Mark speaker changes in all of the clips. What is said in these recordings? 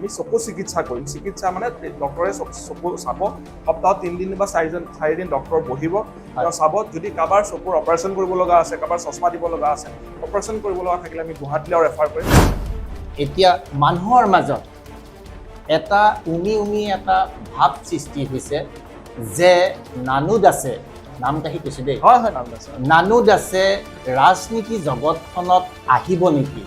Speaker 1: আমি চকু চিকিৎসা কৰিম। চিকিৎসা মানে ডক্টৰে চকু চাব, সপ্তাহত 3 দিন বা 4 দিন ডক্টৰ বহিব, তেওঁ চাব। যদি কাৰোবাৰ চকুৰ অপাৰেশ্যন কৰিব লগা আছে, কাৰোবাৰ চশমা দিব লগা আছে, অপাৰেশ্যন কৰিব লগা থাকিলে আমি গুৱাহাটীলৈ ৰেফাৰ কৰিম।
Speaker 2: এতিয়া মানুহৰ মাজত এটা এটা ভাৱ সৃষ্টি হৈছে যে নানু দাসে, নাম কাহি কৈছে দেই,
Speaker 1: হয় হয়, নাম আছে।
Speaker 2: নানু দাসে ৰাজনীতি জগতখনত আহিব নেকি?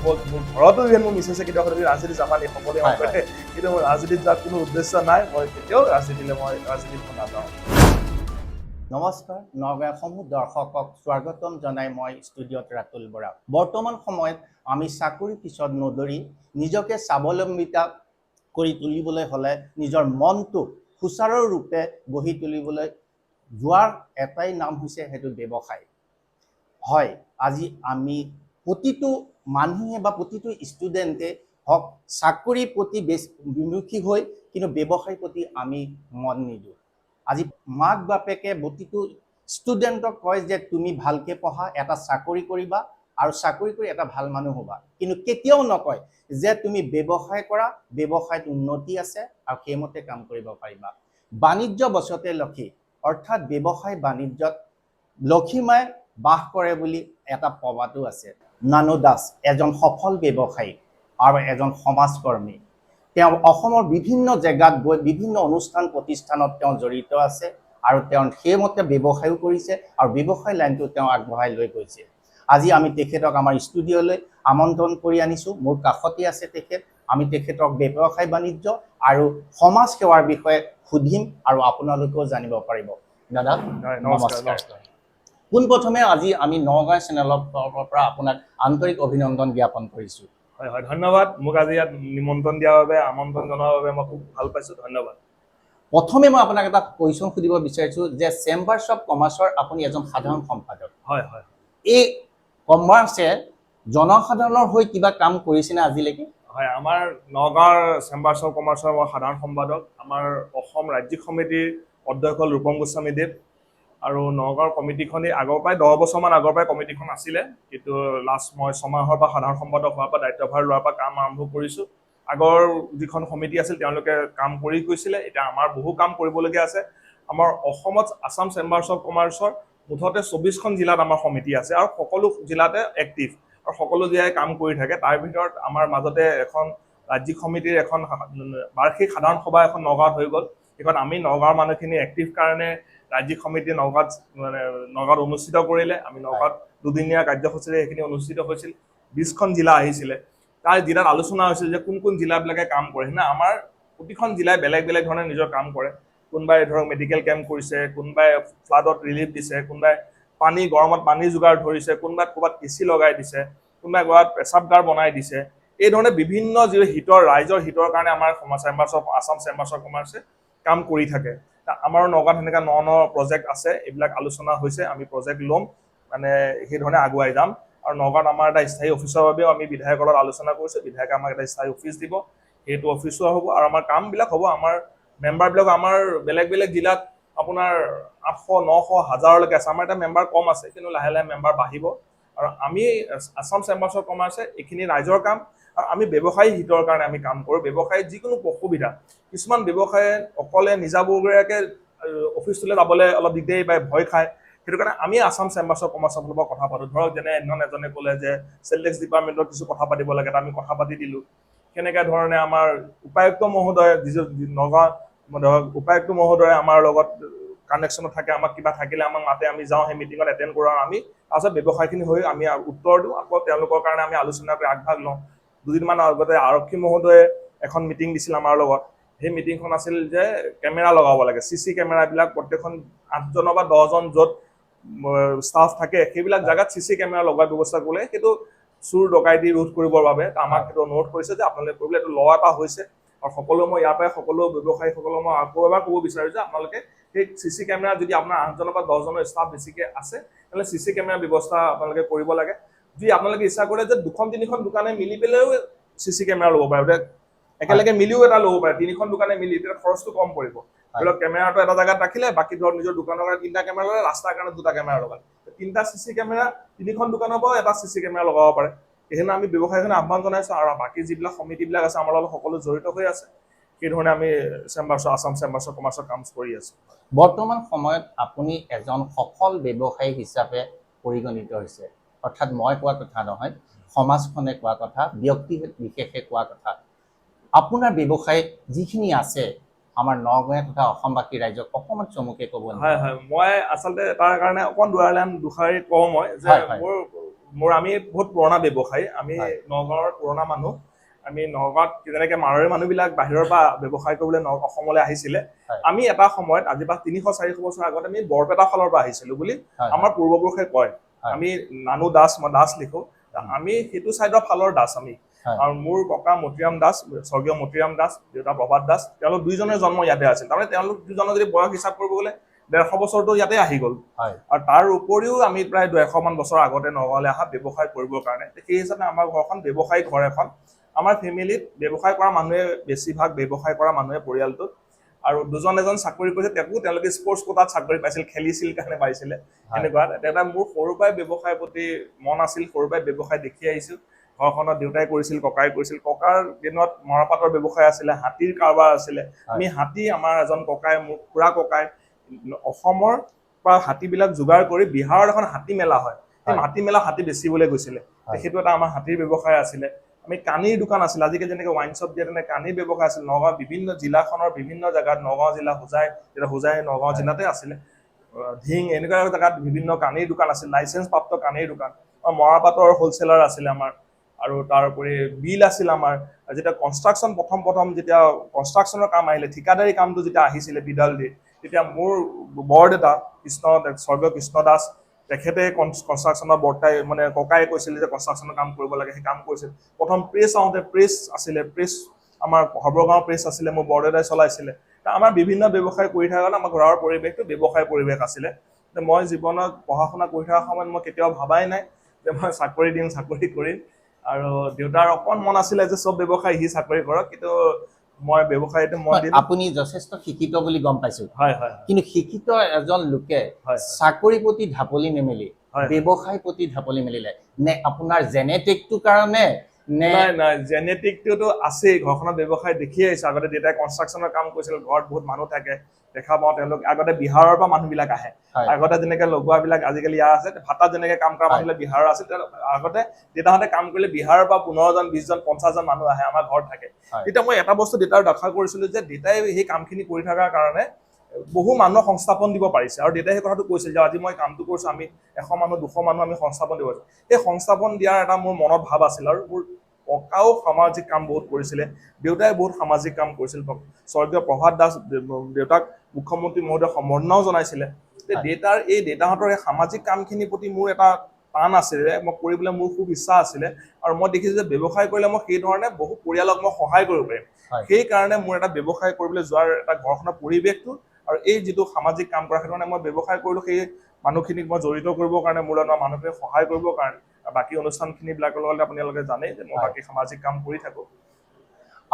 Speaker 1: মোৰ ঘৰতো যেন মোৰ মিছেছে কেতিয়াবা ৰাজনীতি যাবা নেকি সকলোৱে কয়, কিন্তু মোৰ ৰাজনীতিত যোৱাৰ কোনো উদ্দেশ্য নাই। মই কেতিয়াও ৰাজনীতিত নাযাওঁ।
Speaker 2: নমস্কাৰ, নগাঁও সমূহ দৰ্শকক স্বাগতম জনাই মই ষ্টুডিঅ'ত ৰাতুল বৰা। বৰ্তমান সময়ত আমি চাকৰি পিছত নদৌৰি নিজকে স্বাৱলম্বিতা কৰি তুলিবলৈ হ'লে নিজৰ মনটো সুচাৰুৰূপে গঢ়ি তুলিবলৈ যোৱাৰ এটাই নাম হৈছে সেইটো ব্যৱসায়। হয়, আজি আমি প্ৰতিটো মানুহে বা প্ৰতিটো ষ্টুডেণ্টে হওক চাকৰিৰ প্ৰতি বিমুখী হৈ কিন্তু ব্যৱসায়ৰ প্ৰতি আমি মন নিদিওঁ। আজি মাক বাপেকে প্ৰতিটো ষ্টুডেণ্টক কয় যে তুমি ভালকে পঢ়া, এটা চাকৰি কৰিবা আৰু চাকৰি কৰি এটা ভাল মানুহ হ'বা, কিন্তু কেতিয়াও নকয় যে তুমি ব্যৱসায় কৰা, ব্যৱসায়ত উন্নতি আছে আৰু সেইমতে কাম কৰিব পাৰিবা। বাণিজ্য বচতে লক্ষী, অৰ্থাৎ ব্যৱসায় বাণিজ্যত লক্ষীমাই বাস কৰে বুলি এটা প্ৰবাদো আছে। নানু দাস এজন সফল ব্যৱসায়ী আৰু এজন সমাজকৰ্মী। তেওঁ অসমৰ বিভিন্ন জেগাত গৈ বিভিন্ন অনুষ্ঠান প্ৰতিষ্ঠানত তেওঁ জড়িত আছে আৰু তেওঁ সেইমতে ব্যৱসায়ো কৰিছে আৰু ব্যৱসায় লাইনটো তেওঁ আগবঢ়াই লৈ গৈছে। আজি আমি তেখেতক আমাৰ ষ্টুডিঅ'লৈ আমন্ত্ৰণ কৰি আনিছোঁ। মোৰ কাষতে আছে তেখেত। আমি তেখেতক ব্যৱসায় বাণিজ্য আৰু সমাজ সেৱাৰ বিষয়ে সুধিম আৰু আপোনালোকেও জানিব পাৰিব। দাদা নমস্কাৰ। পোনপ্ৰথমে আজি আমি নগাঁও চেনেলৰ পৰা আপোনাক আন্তৰিক অভিনন্দন জ্ঞাপন কৰিছোঁ।
Speaker 1: হয় হয়, ধন্যবাদ। মোক আজি ইয়াত নিমন্ত্ৰণ দিয়াৰ বাবে, আমন্ত্ৰণ জনোৱাৰ বাবে মই খুব ভাল পাইছোঁ। ধন্যবাদ।
Speaker 2: প্ৰথমে মই আপোনাক এটা কুৱেশ্যন সুধিব বিচাৰিছোঁ যে চেম্বাৰ্ছ অফ কমাৰ্চৰ আপুনি এজন সাধাৰণ সম্পাদক।
Speaker 1: হয় হয়,
Speaker 2: এই কমাৰ্চে জনসাধাৰণৰ হৈ কিবা কাম কৰিছেনে আজিলৈকে?
Speaker 1: হয়, আমাৰ নগাঁৱৰ চেম্বাৰ্ছ অফ কমাৰ্চৰ মই সাধাৰণ সম্পাদক। আমাৰ অসম ৰাজ্যিক সমিতিৰ অধ্যক্ষ ৰূপম গোস্বামীদেৱ আৰু নগাঁৱৰ কমিটিখনেই আগৰ পৰাই 10 বছৰমান আগৰ পৰাই কমিটিখন আছিলে, কিন্তু লাষ্ট মই 6 মাহৰ পৰা সাধাৰণ সম্পাদক হোৱাৰ পৰা দায়িত্বভাৰ লোৱাৰ পৰা কাম আৰম্ভ কৰিছোঁ। আগৰ যিখন সমিতি আছিল তেওঁলোকে কাম কৰি গৈছিলে, এতিয়া আমাৰ বহু কাম কৰিবলগীয়া আছে। আমাৰ অসমত আছাম চেম্বাৰ্ছ অফ কমাৰ্চৰ মুঠতে 24খন জিলাত আমাৰ সমিতি আছে আৰু সকলো জিলাতে এক্টিভ আৰু সকলো জিলাই কাম কৰি থাকে। তাৰ ভিতৰত আমাৰ মাজতে এখন ৰাজ্যিক সমিতিৰ এখন বাৰ্ষিক সাধাৰণ সভা এখন নগাঁৱত হৈ গ'ল। সেইখন আমি নগাঁৱৰ মানুহখিনি এক্টিভ কাৰণে ৰাজ্যিক সমিতিয়ে নগাঁৱত অনুষ্ঠিত কৰিলে। আমি নগাঁৱত দুদিনীয়া কাৰ্যসূচীৰে সেইখিনি অনুষ্ঠিত হৈছিল। 20খন জিলা আহিছিলে। তাৰ জিলাত আলোচনা হৈছিল যে কোন কোন জিলাবিলাকে কাম কৰে। না আমাৰ প্ৰতিখন জিলাই বেলেগ বেলেগ ধৰণে নিজৰ কাম কৰে। কোনোবাই ধৰক মেডিকেল কেম্প কৰিছে, কোনোবাই ফ্লাডত ৰিলিফ দিছে, কোনোবাই গৰমত পানী যোগাৰ ধৰিছে, কোনোবাই ক'ৰবাত AC লগাই দিছে, কোনোবাই ক'ৰবাত পেচাবগাৰ বনাই দিছে। এই ধৰণে বিভিন্ন ৰাইজৰ হিতৰ কাৰণে আমাৰ আছাম চেম্বাৰ্ছ অফ কমাৰ্চে কাম কৰি থাকে। আমাৰো নগাঁৱত সেনেকুৱা ন প্ৰজেক্ট আছে, এইবিলাক আলোচনা হৈছে। আমি প্ৰজেক্ট ল'ম, মানে সেই ধৰণে আগুৱাই যাম। আৰু নগাঁৱত আমাৰ এটা স্থায়ী অফিচৰ বাবেও আমি বিধায়কৰ লগত আলোচনা কৰিছোঁ। বিধায়কে আমাক এটা স্থায়ী অফিচ দিব, সেইটো অফিচো হ'ব আৰু আমাৰ কামবিলাক হ'ব। আমাৰ মেম্বাৰবিলাক আমাৰ বেলেগ বেলেগ জিলাত আপোনাৰ 800, 900, 1000লৈকে আছে। আমাৰ এটা মেম্বাৰ কম আছে, কিন্তু লাহে লাহে মেম্বাৰ বাঢ়িব। আৰু আমি আছাম চেম্বাৰ্ছ অফ কমাৰ্চে এইখিনি ৰাইজৰ কাম আৰু আমি ব্যৱসায়ী হিতৰ কাৰণে আমি কাম কৰোঁ। ব্যৱসায়ীত যিকোনো অসুবিধা, কিছুমান ব্যৱসায়ে অকলে নিজাববীয়াকৈ অফিচটোলৈ যাবলৈ অলপ দিগদাৰি পায়, ভয় খায়। সেইটো কাৰণে আমি আছাম চেম্বাৰ্ছ অফ কমাৰ্চৰ ফালৰ পৰা কথা পাতোঁ। ধৰক যেনে এজনে ক'লে যে চেল টেক্স ডিপাৰ্টমেণ্টত কিছু কথা পাতিব লাগে, আমি কথা পাতি দিলোঁ। কেনেকৈ ধৰণে আমাৰ উপায়ুক্ত মহোদয়, নগাঁও ধৰক উপায়ুক্ত মহোদয়ে আমাৰ লগত কানেকশ্যনত থাকে। আমাক কিবা থাকিলে আমাক মাতে, আমি যাওঁ, সেই মিটিঙত এটেণ্ড কৰোঁ আৰু আমি তাৰপিছত ব্যৱসায়খিনি হৈ আমি উত্তৰ দিওঁ। আকৌ তেওঁলোকৰ কাৰণে আমি আলোচনা কৰি আগভাগ লওঁ। দুদিনমান আগতে আৰক্ষী মহোদয়ে এখন মিটিং দিছিল আমাৰ লগত। সেই মিটিংখন আছিল যে কেমেৰা লগাব লাগে, CC কেমেৰাবিলাক প্ৰত্যেকখন 8জন বা 10জন য'ত ষ্টাফ থাকে সেইবিলাক জেগাত CC কেমেৰা লগোৱাৰ ব্যৱস্থা কৰিলে সেইটো চুৰ ডকাইতি ৰোধ কৰিবৰ বাবে আমাক সেইটো অনুৰোধ কৰিছে যে আপোনালোকে কৰিলে। এইটো ল এটা হৈছে আৰু মই ইয়াৰ পৰাই সকলো ব্যৱসায়ীসকলক মই আকৌ এবাৰ ক'ব বিচাৰোঁ যে আপোনালোকে সেই CC কেমেৰা যদি আপোনাৰ 8জন বা 10জনৰ ষ্টাফ বেছিকৈ আছে তেতিয়াহ'লে CC কেমেৰা ব্যৱস্থা আপোনালোকে কৰিব লাগে। যদি আপোনালোকে ইচ্ছা কৰে যে 2খন-3খন দোকানে মিলি পেলাইও CC কেমেৰা ল'ব পাৰে, একেলগে মিলিও এটা ল'ব পাৰে, 3খন দোকানে মিলি, তেতিয়া খৰচটো কম পৰিব। ধৰি লওক কেমেৰাটো এটা জেগাত ৰাখিলে, বাকী ধৰক নিজৰ দোকানৰ কাৰণে 3টা কেমেৰা লগালে, ৰাস্তাৰ কাৰণে 2টা কেমেৰা লগালে। 3টা CC কেমেৰা 3খন দোকানৰ পৰাও এটা CC কেমেৰা লগাব পাৰে। সেইকাৰণে আমি ব্যৱসায়ীখনে আহ্বান জনাইছোঁ আৰু বাকী যিবিলাক সমিতিবিলাক আছে আমাৰ লগত সকলো জড়িত হৈ আছে সেইধৰণে আমি আছাম চেম্বাৰ্ছ অফ কমাৰ্চৰ কাম কৰি আছোঁ
Speaker 2: বৰ্তমান সময়ত আপুনি এজন সফল ব্যৱসায়ী হিচাপে পৰিগণিত হৈছে অৰ্থাৎ মই কোৱা কথা নহয় সমাজখনে কোৱা কথা ব্যক্তি বিশেষে কোৱা কথা আপোনাৰ ব্যৱসায় যিখিনি আছে আমাৰ নগাঁও তথা অসমবাসী ৰাইজক অকণমান চমুকে ক'ব নেকি?
Speaker 1: হয় হয় মই আচলতে তাৰ কাৰণে অকণ দুষাৰি কওঁ মই যে
Speaker 2: হয়, হয়।
Speaker 1: মোৰ আমি বহুত পুৰণা ব্যৱসায়ী আমি
Speaker 2: হয়।
Speaker 1: নগাঁৱৰ পুৰণা মানুহ আমি নগাঁৱত যেনেকৈ মাৰোৱাৰী মানুহবিলাক বাহিৰৰ পৰা ব্যৱসায় কৰিবলৈ অসমলৈ আহিছিলে
Speaker 2: হয়।
Speaker 1: আমি এটা সময়ত আজি পৰা 300-400 বছৰ আগত আমি বৰপেটা ফালৰ পৰা আহিছিলোঁ বুলি
Speaker 2: হয়,
Speaker 1: আমাৰ পূৰ্বপুৰুষে কয়
Speaker 2: হয়।
Speaker 1: আমি নানু দাস মই দাস লিখোঁ আমি সেইটো ছাইডৰ ফালৰ দাস আমি
Speaker 2: হয়।
Speaker 1: আৰু মোৰ ককা মতিৰাম দাস স্বৰ্গীয় মতিৰাম দাস দেউতা প্ৰভাত দাস তেওঁলোক দুইজনৰ জন্ম ইয়াতে আছিল তাৰমানে তেওঁলোক দুজনৰ যদি বয়স হিচাপ কৰিব গ'লে 150 বছৰটো ইয়াতে আহি গ'ল
Speaker 2: হয়।
Speaker 1: আৰু তাৰ উপৰিও আমি প্ৰায় 200 মান বছৰ আগতে নগাঁৱলৈ অহা ব্যৱসায় কৰিবৰ কাৰণে সেই হিচাপে আমাৰ ঘৰখন ব্যৱসায়িক ঘৰ এখন আমাৰ ফেমিলিত ব্যৱসায় কৰা মানুহে বেছিভাগ ব্যৱসায় কৰা মানুহে পৰিয়ালটোত আৰু দুজন এজন চাকৰি কৰিছে তেওঁলোকে স্পৰ্টছ কোটাত চাকৰি পাইছিল খেলিছিল কাৰণে পাইছিলে এনেকুৱা এটা মোৰ সৰুৰ পৰাই ব্যৱসায়ৰ প্ৰতি মন আছিল সৰুৰ পৰাই ব্যৱসায় দেখি আহিছোঁ ঘৰখনত দেউতাই কৰিছিল ককাই কৰিছিল ককাৰ দিনত মৰাপাটৰ ব্যৱসায় আছিলে হাতীৰ কাৰবাৰ আছিলে আমি হাতী আমাৰ এজন ককাই মোৰ খুৰা ককাই অসমৰ পৰা হাতীবিলাক যোগাৰ কৰি বিহাৰত এখন হাতী মেলা হয় সেই হাতী মেলা হাতী বেচিবলৈ গৈছিলে সেইটো এটা আমাৰ হাতীৰ ব্যৱসায় আছিলে আমি কানিৰ দোকান আছিল আজিকালি যেনেকৈ ৱাইন শ্বপ দিয়ে তেনেকৈ কানিৰ ব্যৱসায় আছিল নগাঁও বিভিন্ন জিলাখনৰ বিভিন্ন জেগাত নগাঁও জিলা হোজাই নগাঁও জিলাতে আছিলে ধিং এনেকুৱা জেগাত বিভিন্ন কানিৰ দোকান আছিল লাইচেঞ্চ প্ৰাপ্ত কানিৰ দোকান মৰাপাটৰ হ'লচেলাৰ আছিলে আমাৰ আৰু তাৰোপৰি বিল আছিল আমাৰ যেতিয়া কনষ্ট্ৰাকশ্যন প্ৰথম যেতিয়া কনষ্ট্ৰাকশ্যনৰ কাম আহিলে ঠিকাদাৰী কামটো যেতিয়া আহিছিলে বিডাল দি তেতিয়া মোৰ বৰদেউতা স্বৰ্গীয় কৃষ্ণ দাস তেখেতে কনষ্ট্ৰাকশ্যনৰ বৰ্তাই মানে ককাই কৈছিলে যে কনষ্ট্ৰাকশ্যনৰ কাম কৰিব লাগে সেই কাম কৰিছিল প্ৰথম প্ৰেছ আহোঁতে প্ৰেছ আছিলে প্ৰেছ আমাৰ সৰ্বগাঁও প্ৰেছ আছিলে মোৰ বৰদেউতাই চলাইছিলে আমাৰ বিভিন্ন ব্যৱসায় কৰি থকাৰ কাৰণে আমাৰ ঘৰৰ পৰিৱেশটো ব্যৱসায় পৰিৱেশ আছিলে মই জীৱনত পঢ়া শুনা কৰি থকাৰ সময়ত মই কেতিয়াও ভাবাই নাই যে মই চাকৰি কৰিম আৰু দেউতাৰ অকণ মন আছিলে যে চব ব্যৱসায় সি চাকৰি কৰক কিন্তু মই ব্যৱসায়টো মন দিলোঁ
Speaker 2: আপুনি যথেষ্ট শিক্ষিত বুলি গম পাইছোঁ
Speaker 1: হয়
Speaker 2: কিন্তু শিক্ষিত এজন লোকে
Speaker 1: হয়
Speaker 2: চাকৰি প্ৰতি ঢাপলি নেমেলি ব্যৱসায় প্ৰতি ঢাপলি মেলিলে নে আপোনাৰ জেনেটিকটোৰ কাৰণে নে
Speaker 1: নাই জেনেটিকটোতো আছেই ঘৰখনত ব্যৱসায় দেখি আহিছোঁ আগতে দেউতাই কনষ্ট্ৰাকশ্যনৰ কাম কৰিছিল ঘৰত বহুত মানুহ থাকে দেখা পাওঁ তেওঁলোক আগতে বিহাৰৰ পৰা মানুহবিলাক আহে আগতে যেনেকৈ লগোৱাবিলাক আজিকালি ইয়াৰ আছে ভাতাত যেনেকৈ কাম কৰা মানুহবিলাক বিহাৰৰ আছিল আগতে দেউতাহঁতে কাম কৰিলে বিহাৰৰ পৰা 15জন 20জন 50জন মানুহ আহে আমাৰ ঘৰত থাকে তেতিয়া মই এটা বস্তু দেউতাৰ দেখা কৰিছিলোঁ যে দেউতাই সেই কামখিনি কৰি থকাৰ কাৰণে বহু মানুহক সংস্থাপন দিব পাৰিছে আৰু দেউতাই সেই কথাটো কৈছিল যে আজি মই কামটো কৰিছোঁ আমি 100 মানুহ 200 মানুহ আমি সংস্থাপন দিব পাৰিছোঁ সেই সংস্থাপন দিয়াৰ এটা মোৰ মনত ভাৱ আছিল আৰু মোৰ ককাও সামাজিক কাম বহুত কৰিছিলে দেউতাই বহুত সামাজিক কাম কৰিছিল স্বৰ্গীয় প্ৰভাত দাস দেউতাক মুখ্যমন্ত্ৰী মহোদয় সম্বৰ্ধনাও জনাইছিলে দেউতাহঁতৰ এই সামাজিক কামখিনিৰ প্ৰতি মোৰ এটা টান আছিলে মই কৰিবলৈ মোৰ খুব ইচ্ছা আছিলে আৰু মই দেখিছোঁ যে ব্যৱসায় কৰিলে মই সেই ধৰণে বহু পৰিয়ালক মই সহায় কৰিব পাৰিম সেইকাৰণে মোৰ এটা ব্যৱসায় কৰিবলৈ যোৱাৰ এটা ঘৰখনৰ পৰিৱেশটো আৰু এই যিটো সামাজিক কাম কৰা সেইটো মই ব্যৱসায় কৰিলোঁ সেই মানুহখিনিক মই জড়িত কৰিবৰ কাৰণে মোৰ লগত মানুহখিনিক সহায় কৰিবৰ কাৰণে বাকী অনুষ্ঠানখিনিবিলাকৰ লগত আপোনালোকে জানেই যে মই বাকী সামাজিক কাম কৰি থাকোঁ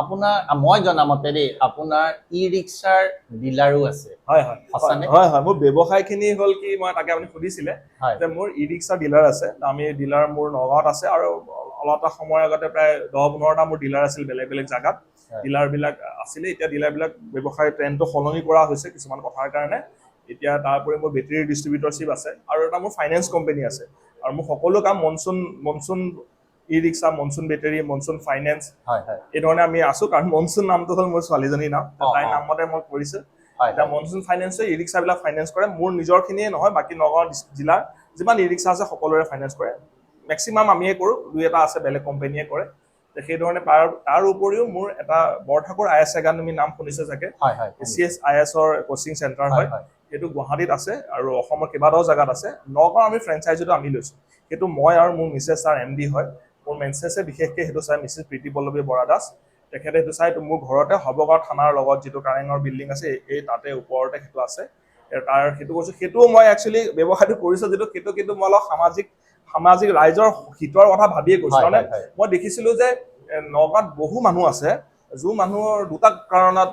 Speaker 2: আপোনাৰ মই জনামতে দেই আপোনাৰ ই ৰিক্সাৰ ডিলাৰো আছে
Speaker 1: হয় মোৰ ব্যৱসায়খিনি হ'ল কি মই তাকে আপুনি সুধিছিলে যে মোৰ ই ৰিক্সা ডিলাৰ আছে আমি ডিলাৰ মোৰ নগাঁৱত আছে আৰু অলপ এটা সময়ৰ আগতে প্ৰায় 10-15টা মোৰ ডিলাৰ আছিল বেলেগ জেগাত ডিলাৰবিলাক আছিলে এতিয়া ডিলাৰবিলাক ব্যৱসায় ট্ৰেণ্ডটো সলনি কৰা হৈছে কিছুমান কথাৰ কাৰণে এতিয়া তাৰোপৰি মোৰ বেটেৰী ডিষ্ট্ৰিবিউটৰশ্বিপ আছে আৰু এটা মোৰ ফাইনেন্স কোম্পানী আছে আৰু মোৰ সকলো কাম Monsoon e rickshaw Monsoon battery Monsoon finance এই ধৰণে আমি আছোঁ কাৰণ মনচুন নামটো হ'ল মোৰ ছোৱালীজনীৰ নাম তাইৰ নামতে মই কৰিছোঁ এতিয়া মনচুন ফাইনেন্সে ই ৰিক্সাবিলাক ফাইনেন্স কৰে মোৰ নিজৰখিনিয়ে নহয় বাকী নগাঁও জিলাৰ যিমান ই ৰিক্সা আছে সকলোৰে ফাইনেন্স কৰে মেক্সিমাম আমিয়ে কৰোঁ 2-এটা আছে বেলেগ কোম্পানীয়ে কৰে সেইধৰণে তাৰ উপৰিও মোৰ এটা বৰঠাকুৰ IS একাডেমী নাম শুনিছে চাগে CS ISৰ কোচিং চেণ্টাৰ হয় সেইটো গুৱাহাটীত আছে আৰু অসমৰ কেইবাটাও জেগাত আছে নগাঁও আমি ফ্ৰেঞ্চাইজিটো আমি লৈছোঁ সেইটো মই আৰু মোৰ মিছেছ ছাৰ MD হয় মোৰ মেছেছে বিশেষকৈ সেইটো চাই মিছেছ প্ৰীতি পল্লৱী বৰা দাস তেখেতে সেইটো চাই মোৰ ঘৰতে হবগাঁও থানাৰ লগত যিটো কাৰেঙৰ বিল্ডিং আছে এই তাতে ওপৰতে সেইটো আছে তাৰ সেইটো কৈছোঁ সেইটোও মই একচুৱেলি ব্যৱসায়টো কৰিছোঁ যিটো সেইটো কিন্তু মই অলপ সামাজিক ৰাইজৰ হিতৰ কথা ভাবিয়ে কৈছোঁ মানে মই দেখিছিলোঁ যে নগাঁৱত বহু মানুহ আছে যোন মানুহৰ দুটা কাৰণত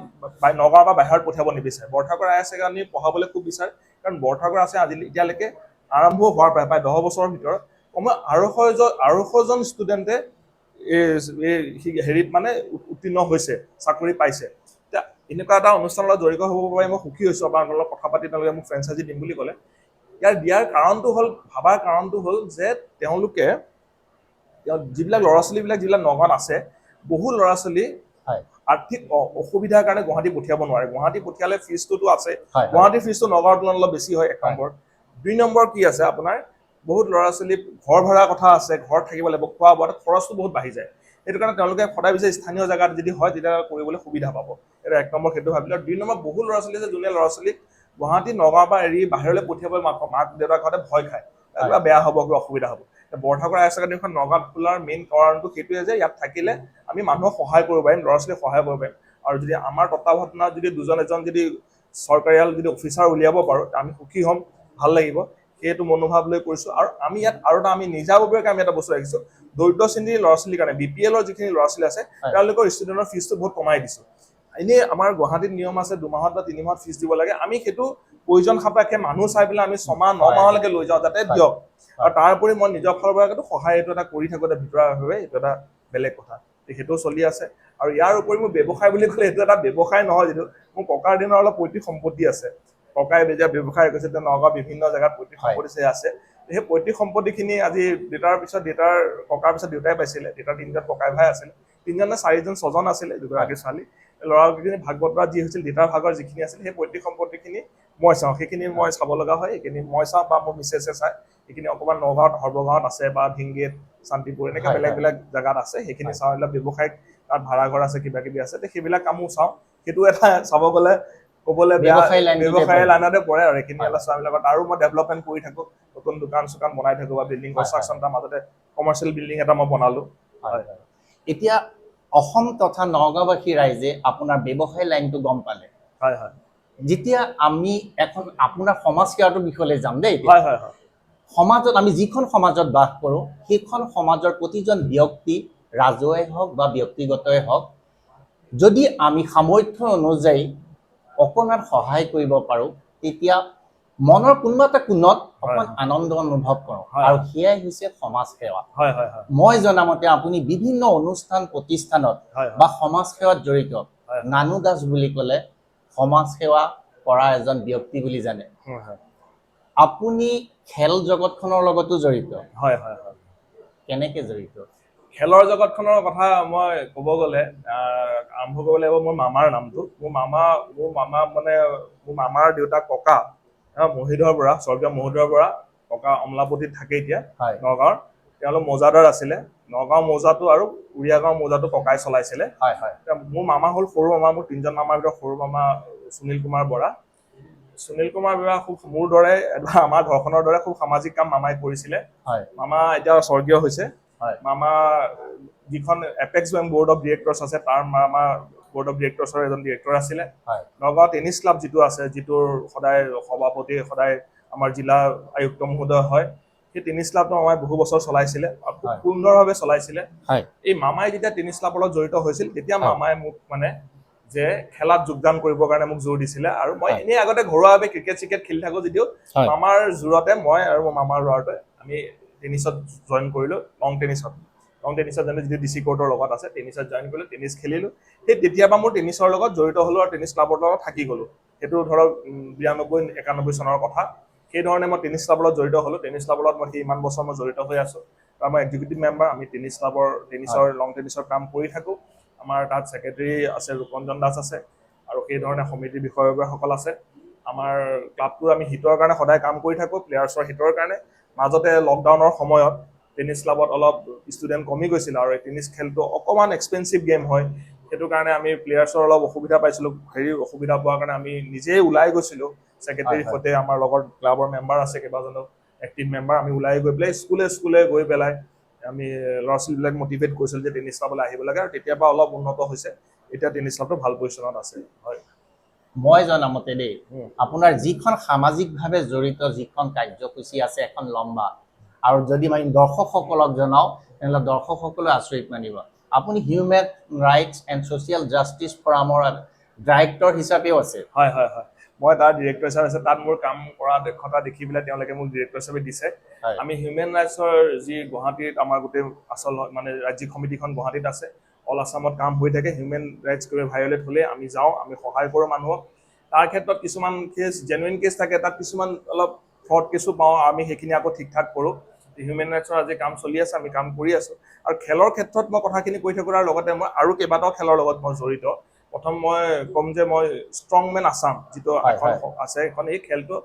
Speaker 1: নগাঁৱৰ পৰা বাহিৰত পঠিয়াব নিবিচাৰে বৰঠাকুৰ IS একাডেমী পঢ়াবলৈ খুব বিচাৰে কাৰণ বৰঠাকুৰ আছে এতিয়ালৈকে আৰম্ভ হোৱাৰ প্ৰায় 10 বছৰৰ ভিতৰত কমেও 250জন ষ্টুডেণ্টে হেৰিত মানে উত্তীৰ্ণ হৈছে, চাকৰি পাইছে। এতিয়া এনেকুৱা এটা অনুষ্ঠানৰ লগত জড়িত হ'ব পাৰে মই সুখী হৈছোঁ। আপোনাৰ লগত কথা পাতি তেওঁলোকে মোক ফ্ৰেঞ্চাইজি দিম বুলি ক'লে। ইয়াৰ দিয়াৰ কাৰণটো হ'ল, ভাবাৰ কাৰণটো হ'ল যে তেওঁলোকে যিবিলাক ল'ৰা ছোৱালীবিলাক যিবিলাক নগাঁৱত আছে, বহু ল'ৰা ছোৱালী
Speaker 2: হয়
Speaker 1: আৰ্থিক অসুবিধাৰ কাৰণে গুৱাহাটী পঠিয়াব নোৱাৰে। গুৱাহাটী পঠিয়ালে ফিজটোতো আছে,
Speaker 2: হয়
Speaker 1: গুৱাহাটীৰ ফিজটো নগাঁৱৰ তুলনাত অলপ বেছি হয়, 1 নম্বৰ। 2 নম্বৰ কি আছে, আপোনাৰ বহুত ল'ৰা ছোৱালী ঘৰ ভাড়াৰ কথা আছে, ঘৰত থাকিব লাগিব, খোৱা বোৱাত খৰচটো বহুত বাঢ়ি যায়। সেইটো কাৰণে তেওঁলোকে সদায় বিচাৰে স্থানীয় জেগাত যদি হয় তেতিয়া কৰিবলৈ সুবিধা পাব। এটা 1 নম্বৰ সেইটো ভাবিলে। আৰু 2 নম্বৰ, বহু ল'ৰা ছোৱালী আছে যোনে ল'ৰা ছোৱালীক গুৱাহাটী নগাঁৱৰ পৰা এৰি বাহিৰলৈ পঠিয়াবলৈ মাক দেউতাকহঁতে ভয় খায়, কিবা বেয়া হ'ব, কিবা অসুবিধা হ'ব। বৰঠাকুৰ হায়াৰ ছেকেণ্ডেৰীখন নগাঁৱত খোলাৰ মেইন কাৰণটো সেইটোৱে যে ইয়াত থাকিলে আমি মানুহক সহায় কৰিব পাৰিম, ল'ৰা ছোৱালীক সহায় কৰিব পাৰিম। আৰু যদি আমাৰ তত্ত্বাৱধানত যদি এজন যদি চৰকাৰীয়াল যদি অফিচাৰ উলিয়াব পাৰোঁ, আমি সুখী হ'ম, ভাল লাগিব। সেইটো মনোভাৱ লৈ কৰিছোঁ। আৰু আমি ইয়াত আৰু এটা আমি নিজাববীয়াকৈ আমি এটা বস্তু ৰাখিছোঁ, দৰিদ্ৰ শ্ৰেণীৰ ল'ৰা ছোৱালীৰ কাৰণে BPLৰ যিখিনি ল'ৰা ছোৱালী আছে তেওঁলোকৰ ষ্টুডেণ্টৰ ফিজটো বহুত কমাই দিছোঁ। এনেই আমাৰ গুৱাহাটীত নিয়ম আছে 2 মাহত বা 3 মাহত ফিজ দিব লাগে। আমি সেইটো প্ৰয়োজন সাপেক্ষে মানুহ চাই পেলাই আমি 6 মাহ 9 মাহলৈকে লৈ যাওঁ যাতে দিয়ক। আৰু তাৰ উপৰি মই নিজৰ ফালৰ পৰা সহায় এইটো এটা কৰি থাকোঁ, এটা ভিতৰুৱাভাৱে, এইটো এটা বেলেগ কথা। সেইটোও চলি আছে। আৰু ইয়াৰ উপৰি মোৰ ব্যৱসায় বুলি ক'লে এইটো এটা ব্যৱসায় নহয়, যিটো মোৰ ককাৰ দিনৰ অলপ পৈতৃক সম্পত্তি আছে। ককাই যেতিয়া ব্যৱসায় কৰিছে, তেওঁ নগাঁৱৰ বিভিন্ন জেগাত পৈতৃক সম্পত্তি আছে। সেই পৈতৃক সম্পত্তিখিনি আজি ককাৰ পিছত দেউতাই পাইছিলে। দেউতাৰ 3জন ককাই ভাই আছিলে, 3জন নে 4জন 6জন আছিলে, 2গৰাকী ছোৱালী। ল'ৰাকেইজনী ভাগ বতৰা যি হৈছিল, দেউতাৰ ভাগৰ যিখিনি আছিল, সেই পৈতৃক সম্পত্তিখিনি মই চাওঁ। সেইখিনি মই চাব লগা হয়, সেইখিনি মই চাওঁ বা মোৰ মিছেছে চায়। সেইখিনি অকণমান নগাঁৱত, সৰ্বগাঁৱত আছে বা ধিংগেত, শান্তিপুৰ, এনেকৈ বেলেগ বেলেগ জেগাত আছে। সেইখিনি চাওঁ। এইবিলাক ব্যৱসায়িক তাত ভাড়া ঘৰ আছে, কিবা কিবি আছে, সেইবিলাক কামো চাওঁ। সেইটো এটা চাব গ'লে ক'বলৈ বেয়া ব্যৱসায়ী লাইনতে পৰে। আৰু এইখিনি অলপ চোৱাবিলাকত আৰু মই ডেভেলপমেণ্ট কৰি থাকোঁ, নতুন দোকান চোকান বনাই থাকোঁ বা বিল্ডিং কনষ্ট্ৰাকশ্যন, তাৰ মাজতে কমাৰ্চিয়েল বিল্ডিং এটা মই বনালোঁ। হয়।
Speaker 2: এতিয়া অসম তথা নগাঁওবাসী ৰাইজে আপোনাৰ ব্যৱসায় লাইনটো গম পালে।
Speaker 1: হয় হয়।
Speaker 2: যেতিয়া আমি এখন আপোনাৰ সমাজ সেৱাটোৰ বিষয়লৈ যাম দেই।
Speaker 1: হয় হয় হয়।
Speaker 2: সমাজত আমি যিখন সমাজত বাস কৰোঁ, সেইখন সমাজৰ প্ৰতিজন ব্যক্তি, ৰাজহুৱাই হওক বা ব্যক্তিগতই হওক, যদি আমি সামৰ্থ্য অনুযায়ী অকণমান সহায় কৰিব পাৰোঁ, তেতিয়া মনৰ কোনোবা এটা কোণত অকণমান আনন্দ অনুভৱ কৰোঁ। আৰু সেয়াই হৈছে সমাজ সেৱা। মই জনামতে আপুনি বিভিন্ন অনুষ্ঠান প্ৰতিষ্ঠানত বা সমাজ সেৱাত জড়িত। নানু দাস বুলি ক'লে সমাজ সেৱা কৰা এজন ব্যক্তি বুলি জানে। আপুনি খেল জগতখনৰ লগতো জড়িত।
Speaker 1: হয় হয় হয়।
Speaker 2: কেনেকে জড়িত?
Speaker 1: খেলৰ জগতখনৰ কথা মই ক'ব গ'লে আৰম্ভ কৰিব লাগিব মোৰ মামাৰ নামটো। মোৰ মামাৰ দেউতাক ককা মহিধৰ বৰা, স্বৰ্গীয় মহিধৰ বৰা, ককা অমলাপতিত থাকে এতিয়া নগাঁৱৰ। তেওঁলোক মৌজাদাৰ আছিলে। নগাঁও মৌজাটো আৰু উৰিয়াগাঁও মৌজাটো ককাই চলাইছিলে। মোৰ মামা হ'ল সৰু মামা। মোৰ 3জন মামাৰ ভিতৰত সৰু মামা সুনীল কুমাৰ বৰা। সুনীল কুমাৰ বৰা খুব মোৰ দৰে, আমাৰ ঘৰখনৰ দৰে খুব সামাজিক কাম মামাই কৰিছিলে। মামা এতিয়া স্বৰ্গীয় হৈছে। মামা যিখন এপেক্স বেংক বৰ্ড অফ ডিৰেক্টৰ্ছ আছে, তাৰ মামা বৰ্ড অফ ডিৰেক্টৰ্ছৰ এজন ডিৰেক্টৰ আছিলে। নগাঁও টেনিছ ক্লাব যিটো আছে, যিটোৰ সদায় সভাপতি সদায় আমাৰ জিলা আয়ুক্ত মহোদয় হয়, সেই টেনিছ ক্লাবটো মামাই বহু বছৰ চলাইছিলে, খুব সুন্দৰভাৱে চলাইছিলে। এই মামাই যেতিয়া টেনিছ ক্লাবৰ লগত জড়িত হৈছিল, তেতিয়া মামাই মোক যে খেলাত যোগদান কৰিবৰ কাৰণে মোক জোৰ দিছিলে। আৰু মই এনেই আগতে ঘৰুৱাভাৱে ক্ৰিকেট চিকেট খেলি থাকোঁ যদিও মামাৰ জোৰতে মই আৰু মোৰ মামাৰ ল'ৰাটোৱে আমি টেনিছত জইন কৰিলোঁ। লং টেনিছত জানো যিটো DC কোৰ্টৰ লগত আছে, টেনিছত জইন কৰিলোঁ, টেনিছ খেলিলোঁ। সেই তেতিয়াৰ পৰা মোৰ টেনিছৰ লগত জড়িত হ'লোঁ আৰু টেনিছ ক্লাবৰ লগত থাকি গ'লোঁ। সেইটো ধৰক 92-91 চনৰ কথা। সেইধৰণে মই টেনিছ ক্লাবৰ লগত জড়িত হ'লোঁ। টেনিছ ক্লাবৰ লগত মই ইমান বছৰ মই জড়িত হৈ আছোঁ। আৰু মই এক্সিকিউটিভ মেম্বাৰ। আমি টেনিছ ক্লাবৰ লং টেনিছৰ কাম কৰি থাকোঁ। আমাৰ তাত ছেক্ৰেটাৰী আছে, ৰূপঞ্জন দাস আছে, আৰু সেই ধৰণে সমিতিৰ বিষয়ববীয়াসকল আছে। আমাৰ ক্লাবটোৰ আমি হিতৰ কাৰণে সদায় কাম কৰি থাকোঁ, প্লেয়াৰ্ছৰ হিতৰ কাৰণে। মাজতে লকডাউনৰ সময়ত টেনিছ ক্লাবত অলপ ষ্টুডেণ্ট কমি গৈছিল, আৰু এই টেনিছ খেলটো অকণমান এক্সপেঞ্চিভ গেম হয়। সেইটো কাৰণে আমি প্লেয়াৰ্ছৰ অলপ অসুবিধা পাইছিলোঁ। অসুবিধা পোৱাৰ কাৰণে আমি নিজেই ওলাই গৈছিলোঁ ছেক্ৰেটাৰীৰ সৈতে। আমাৰ লগত ক্লাবৰ মেম্বাৰ আছে কেইবাজনো এক্টিভ মেম্বাৰ। আমি ওলাই গৈ পেলাই স্কুলে গৈ পেলাই আমি ল'ৰা ছোৱালীবিলাক মটিভেট কৰিছিলোঁ যে টেনিছ ক্লাবলৈ আহিব লাগে। আৰু তেতিয়াৰ পৰা অলপ উন্নত হৈছে। এতিয়া টেনিছ ক্লাবটো ভাল পজিশ্যনত আছে। হয়।
Speaker 2: মই জনামতে দেই, আপোনাৰ যিখন সামাজিকভাৱে জড়িত যিখন কাৰ্যসূচী আছে এখন লম্বা, আৰু যদি মই দৰ্শকসকলক জনাওঁ তেনেহ'লে দৰ্শকসকলে আচৰিত মানিব। আপুনি human rights and social justice ফৰামৰ ডাইৰেক্টৰ হিচাপেও আছে।
Speaker 1: হয় হয় হয়। মই তাৰ ডিৰেক্টৰ হিচাপে আছে, তাত মোৰ কাম কৰা দক্ষতা দেখি পেলাই তেওঁলোকে মোক ডিৰেক্টৰ হিচাপে দিছে। আমি হিউমেন ৰাইটছৰ যি গুৱাহাটীত আমাৰ গোটেই আচল মানে ৰাজ্যিক সমিতিখন গুৱাহাটীত আছে, অল আছামত কাম হৈ থাকে। হিউমেন ৰাইটছ ভায়লেট হ'লে আমি যাওঁ, আমি সহায় কৰোঁ মানুহক। তাৰ ক্ষেত্ৰত কিছুমান কেছ জেনুইন কেছ থাকে, তাত কিছুমান অলপ ফ্ৰড কেছো পাওঁ, আমি সেইখিনি আকৌ ঠিক ঠাক কৰোঁ। হিউমেন ৰাইটছৰ আজি কাম চলি আছে, আমি কাম কৰি আছোঁ। আৰু খেলৰ ক্ষেত্ৰত মই কথাখিনি কৈ থাকোঁ, লগতে মই আৰু কেইবাটাও খেলৰ লগত মই জড়িত। প্ৰথম মই ক'ম যে মই ষ্ট্ৰংমেন আছাম যিটো এখন আছে, এখন এই খেলটো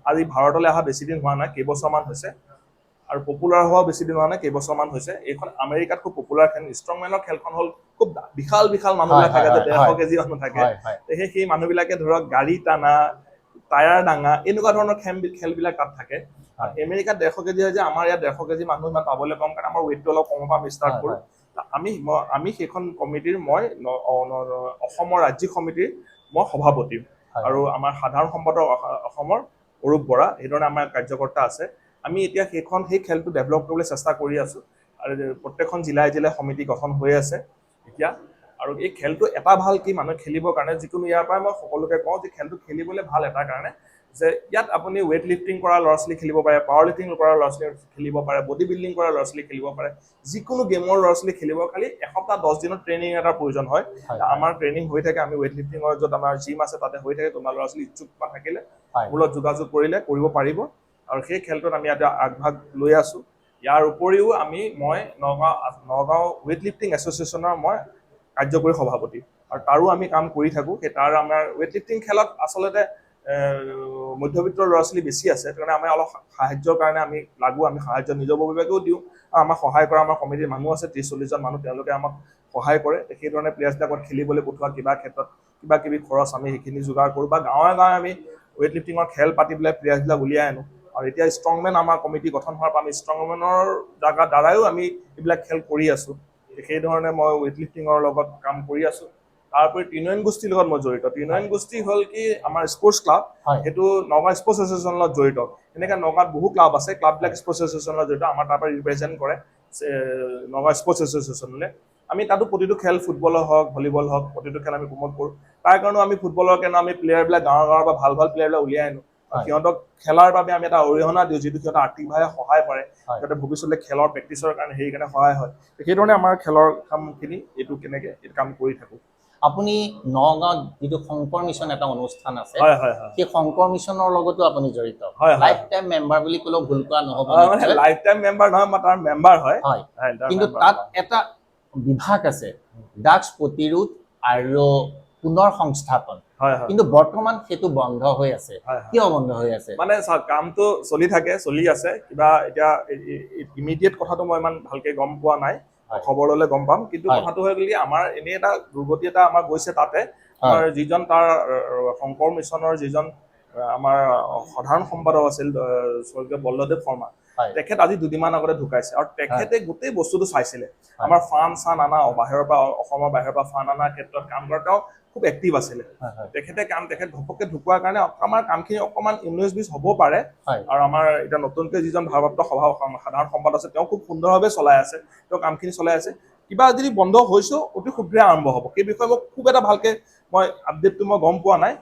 Speaker 1: আজি ভাৰতলৈ অহা বেছি দিন হোৱা নাই, কেইবছৰমান হৈছে। আৰু পপুলাৰ হোৱা বেছি দিন হোৱা নাই, কেইবছৰমান হৈছে। এইখন আমেৰিকাত খুব পপুলাৰ খেল। ষ্ট্ৰংমেনৰ খেলখন হ'ল খুব বিশাল বিশাল মানুহবিলাক থাকে, যে 150 কেজি মানুহ থাকে। সেই মানুহবিলাকে ধৰক গাড়ী টানা, টায়াৰ ডাঙা, এনেকুৱা ধৰণৰ খেলবিলাক তাত থাকে। আমেৰিকাত 150 কেজি হয় যে, আমাৰ ইয়াত 150 কেজি মানুহ ইমান পাবলৈ কম, কাৰণ আমাৰ ৱেইটটো অলপ কমৰ পৰা আমি ষ্টাৰ্ট কৰোঁ। আমি সেইখন কমিটিৰ মই অসমৰ ৰাজ্যিক সমিতিৰ মই সভাপতি, আৰু আমাৰ সাধাৰণ সম্পাদক অসমৰ অৰূপ বৰা, সেইধৰণে আমাৰ কাৰ্যকৰ্তা আছে। আমি এতিয়া সেই খেলটো ডেভেলপ কৰিবলৈ চেষ্টা কৰি আছোঁ, আৰু প্ৰত্যেকখন জিলাই জিলাই সমিতি গঠন হৈ আছে এতিয়া। আৰু এই খেলটো এটা ভাল কি, মানুহে খেলিবৰ কাৰণে, যিকোনো ইয়াৰ পৰাই মই সকলোকে কওঁ যে খেলটো খেলিবলৈ ভাল এটাৰ কাৰণে যে ইয়াত আপুনি ৱেইট লিফটিং কৰা ল'ৰা ছোৱালী খেলিব পাৰে, পাৱাৰ লিফটিং কৰা ল'ৰা ছোৱালী খেলিব পাৰে, বডি বিল্ডিং কৰা ল'ৰা ছোৱালী খেলিব পাৰে, যিকোনো গেমৰ ল'ৰা ছোৱালী খেলিব। খালি এসপ্তাহ 10 দিনত ট্ৰেইনিং এটাৰ প্ৰয়োজন হয়। আমাৰ ট্ৰেইনিং হৈ থাকে, আমি ৱেইট লিফটিঙৰ য'ত আমাৰ জিম আছে তাতে হৈ থাকে। তোমাৰ ল'ৰা ছোৱালী ইচ্ছুক থাকিলে মোৰ লগত যোগাযোগ কৰিলে কৰিব পাৰিব। আৰু সেই খেলটোত আমি ইয়াতে আগভাগ লৈ আছোঁ। ইয়াৰ উপৰিও মই নগাঁও ৱেইট লিফটিং এছ'চিয়েশ্যনৰ মই কাৰ্যকৰী সভাপতি, আৰু তাৰো আমি কাম কৰি থাকোঁ। তাৰ আমাৰ ৱেইট লিফটিং খেলত আচলতে মধ্যবিত্তৰ ল'ৰা ছোৱালী বেছি আছে, সেইকাৰণে আমাৰ অলপ সাহায্যৰ কাৰণে আমি লাগোঁ। আমি সাহায্য নিজাববীয়াকেও দিওঁ, আৰু আমাৰ সহায় কৰা আমাৰ কমিটিৰ মানুহ আছে, 30-40 জন মানুহ, তেওঁলোকে আমাক সহায় কৰে। সেইধৰণে প্লেয়াৰ্ছবিলাকত খেলিবলৈ পঠোৱা কিবা ক্ষেত্ৰত কিবা কিবি খৰচ আমি সেইখিনি যোগাৰ কৰোঁ, বা গাঁৱে গাঁৱে আমি ৱেইট লিফটিঙৰ খেল পাতি পেলাই প্লেয়াৰ্ছবিলাক উলিয়াই আনো। আৰু এতিয়া ষ্ট্ৰংমেন আমাৰ কমিটি গঠন হোৱাৰ পৰা আমি ষ্ট্ৰংমেনৰ দ্বাৰাও আমি এইবিলাক খেল কৰি আছোঁ। সেইধৰণে মই ৱেইট লিফটিঙৰ লগত কাম কৰি আছোঁ। তাৰোপৰি ত্ৰিনয়ন গোষ্ঠীৰ লগত মই জড়িত। ত্ৰিনয়ন গোষ্ঠী হ'ল কি, আমাৰ স্পৰ্টছ ক্লাব, সেইটো নগাঁও স্পৰ্টছ এছ'চিয়েশ্যনৰ লগত জড়িত। এনেকৈ নগাঁৱত বহু ক্লাব আছে, ক্লাববিলাক স্পৰ্টছ এছ'চিয়েশ্যনৰ লগত জড়িত। আমাৰ তাৰ পৰা ৰিপ্ৰেজেণ্ট কৰে নগাঁও স্পৰ্টছ এছ'চিয়েশ্যনলৈ। আমি তাতো প্ৰতিটো খেল, ফুটবলৰ হওক ভলীবল হওক, প্ৰতিটো খেল আমি প্ৰমোট কৰোঁ। তাৰ কাৰণেও আমি ফুটবলৰ কাৰণে আমি প্লেয়াৰবিলাক গাঁৱৰ পৰা ভাল প্লেয়াৰবিলাক উলিয়াই আনো। সিহঁতক খেলাৰ বাবে আমি এটা অৰিহণা দিওঁ, যিটো সিহঁতক আৰ্থিকভাৱে সহায় কৰে, যাতে ভৱিষ্যতে খেলৰ প্ৰেক্টিচৰ কাৰণে সেইকাৰণে সহায় হয়। সেইধৰণে আমাৰ খেলৰ কামখিনি এইটো কাম কৰি থাকোঁ।
Speaker 2: আপুনি নগাঁৱত যিটো শংকৰ মিছন এটা অনুষ্ঠান আছে,
Speaker 1: হয় হয় হয়,
Speaker 2: সেই শংকৰ মিছনৰ লগতো আপুনি জড়িত।
Speaker 1: হয় হয়,
Speaker 2: লাইফ টাইম মেম্বাৰ বুলি ক'লেও ভুল কৰা নহ'ব।
Speaker 1: লাইফ টাইম মেম্বাৰ নহয়, মই তাৰ মেম্বাৰ হয়।
Speaker 2: কিন্তু তাত এটা বিভাগ আছে, ড্ৰাগছ প্ৰতিৰোধ আৰু পুনৰ সংস্থাপন। কিন্তু বৰ্তমান সেইটো বন্ধ হৈ আছে। কিয় বন্ধ হৈ আছে?
Speaker 1: মানে চাওক, কামটো চলি আছে। কিবা এতিয়া ইমিডিয়েট কথাটো মই ইমান ভালকে গম পোৱা নাই, খবৰ ল'লে গম পাম। কিন্তু কথাটো হৈ গ'ল কি, আমাৰ এনেই এটা দুৰ্গতি এটা আমাৰ গৈছে তাতে। আমাৰ যিজন তাৰ শংকৰ মিছনৰ যিজন আমাৰ সাধাৰণ সম্পাদক আছিল, স্বৰ্গীয় বল্লদেৱ শৰ্মা, তেখেত আজি 2 দিনমান আগতে ঢুকাইছে। আৰু তেখেতে গোটেই বস্তুটো চাইছিলে, আমাৰ ফান চান আনা, বাহিৰৰ পৰা অসমৰ বাহিৰৰ পৰা ফান অনাৰ ক্ষেত্ৰত কাম কৰা, তেওঁ খুব এক্টিভ আছিলে। তেখেত ঘপককে ঢুকোৱাৰ কাৰণে আমাৰ কামখিনি অকণমান 19-20 হ'ব পাৰে। আৰু আমাৰ এতিয়া নতুনকৈ যিজন ভাৰপ্ৰাপ্ত সাধাৰণ সম্পাদক আছে, তেওঁ খুব সুন্দৰভাৱে চলাই আছে, তেওঁ কামখিনি চলাই আছে। কিবা যদি বন্ধ হৈছেও অতি শীঘ্ৰে আৰম্ভ হ'ব। সেই বিষয়ে মোক খুব এটা ভালকে আপডেটটো মই গম পোৱা নাই।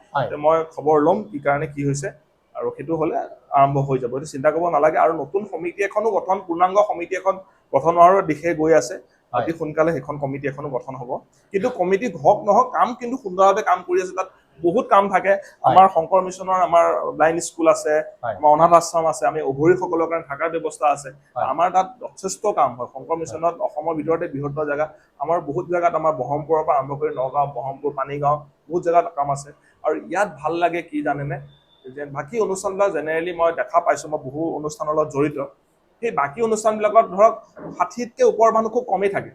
Speaker 1: মই খবৰ ল'ম কি কাৰণে কি হৈছে, আৰু সেইটো হ'লে আৰম্ভ হৈ যাব, এইটো চিন্তা কৰিব নালাগে। আৰু নতুন সমিতি এখনো পূৰ্ণাংগ সমিতি এখন গঠন হোৱাৰ দিশে গৈ আছে। অতি সোনকালে সেইখন কমিটি এখনো গঠন হ'ব। কিন্তু কমিটি হওক নহওক, কাম কিন্তু সুন্দৰভাৱে কাম কৰি আছে। তাত বহুত কাম থাকে। আমাৰ শংকৰ মিছনৰ আমাৰ ব্লাইণ্ড স্কুল আছে, আমাৰ অনাথ আশ্ৰম আছে, আমি অঘৰীসকলৰ কাৰণে থকাৰ ব্যৱস্থা আছে। আমাৰ তাত যথেষ্ট কাম হয়। শংকৰ মিছনত অসমৰ ভিতৰতে বৃহত্তৰ জেগা। আমাৰ বহুত জেগাত, আমাৰ ব্ৰহ্মপুৰৰ পৰা আৰম্ভ কৰি নগাঁও, ব্ৰহ্মপুৰ, পানীগাঁও, বহুত জেগাত কাম আছে। আৰু ইয়াত ভাল লাগে কি জানেনে, যে বাকী অনুষ্ঠানবিলাক জেনেৰেলি মই দেখা পাইছোঁ, মই বহু অনুষ্ঠানৰ লগত জড়িত। সেই বাকী অনুষ্ঠানবিলাকত ধৰক 60তকৈ ওপৰৰ মানুহ খুব কমেই থাকে।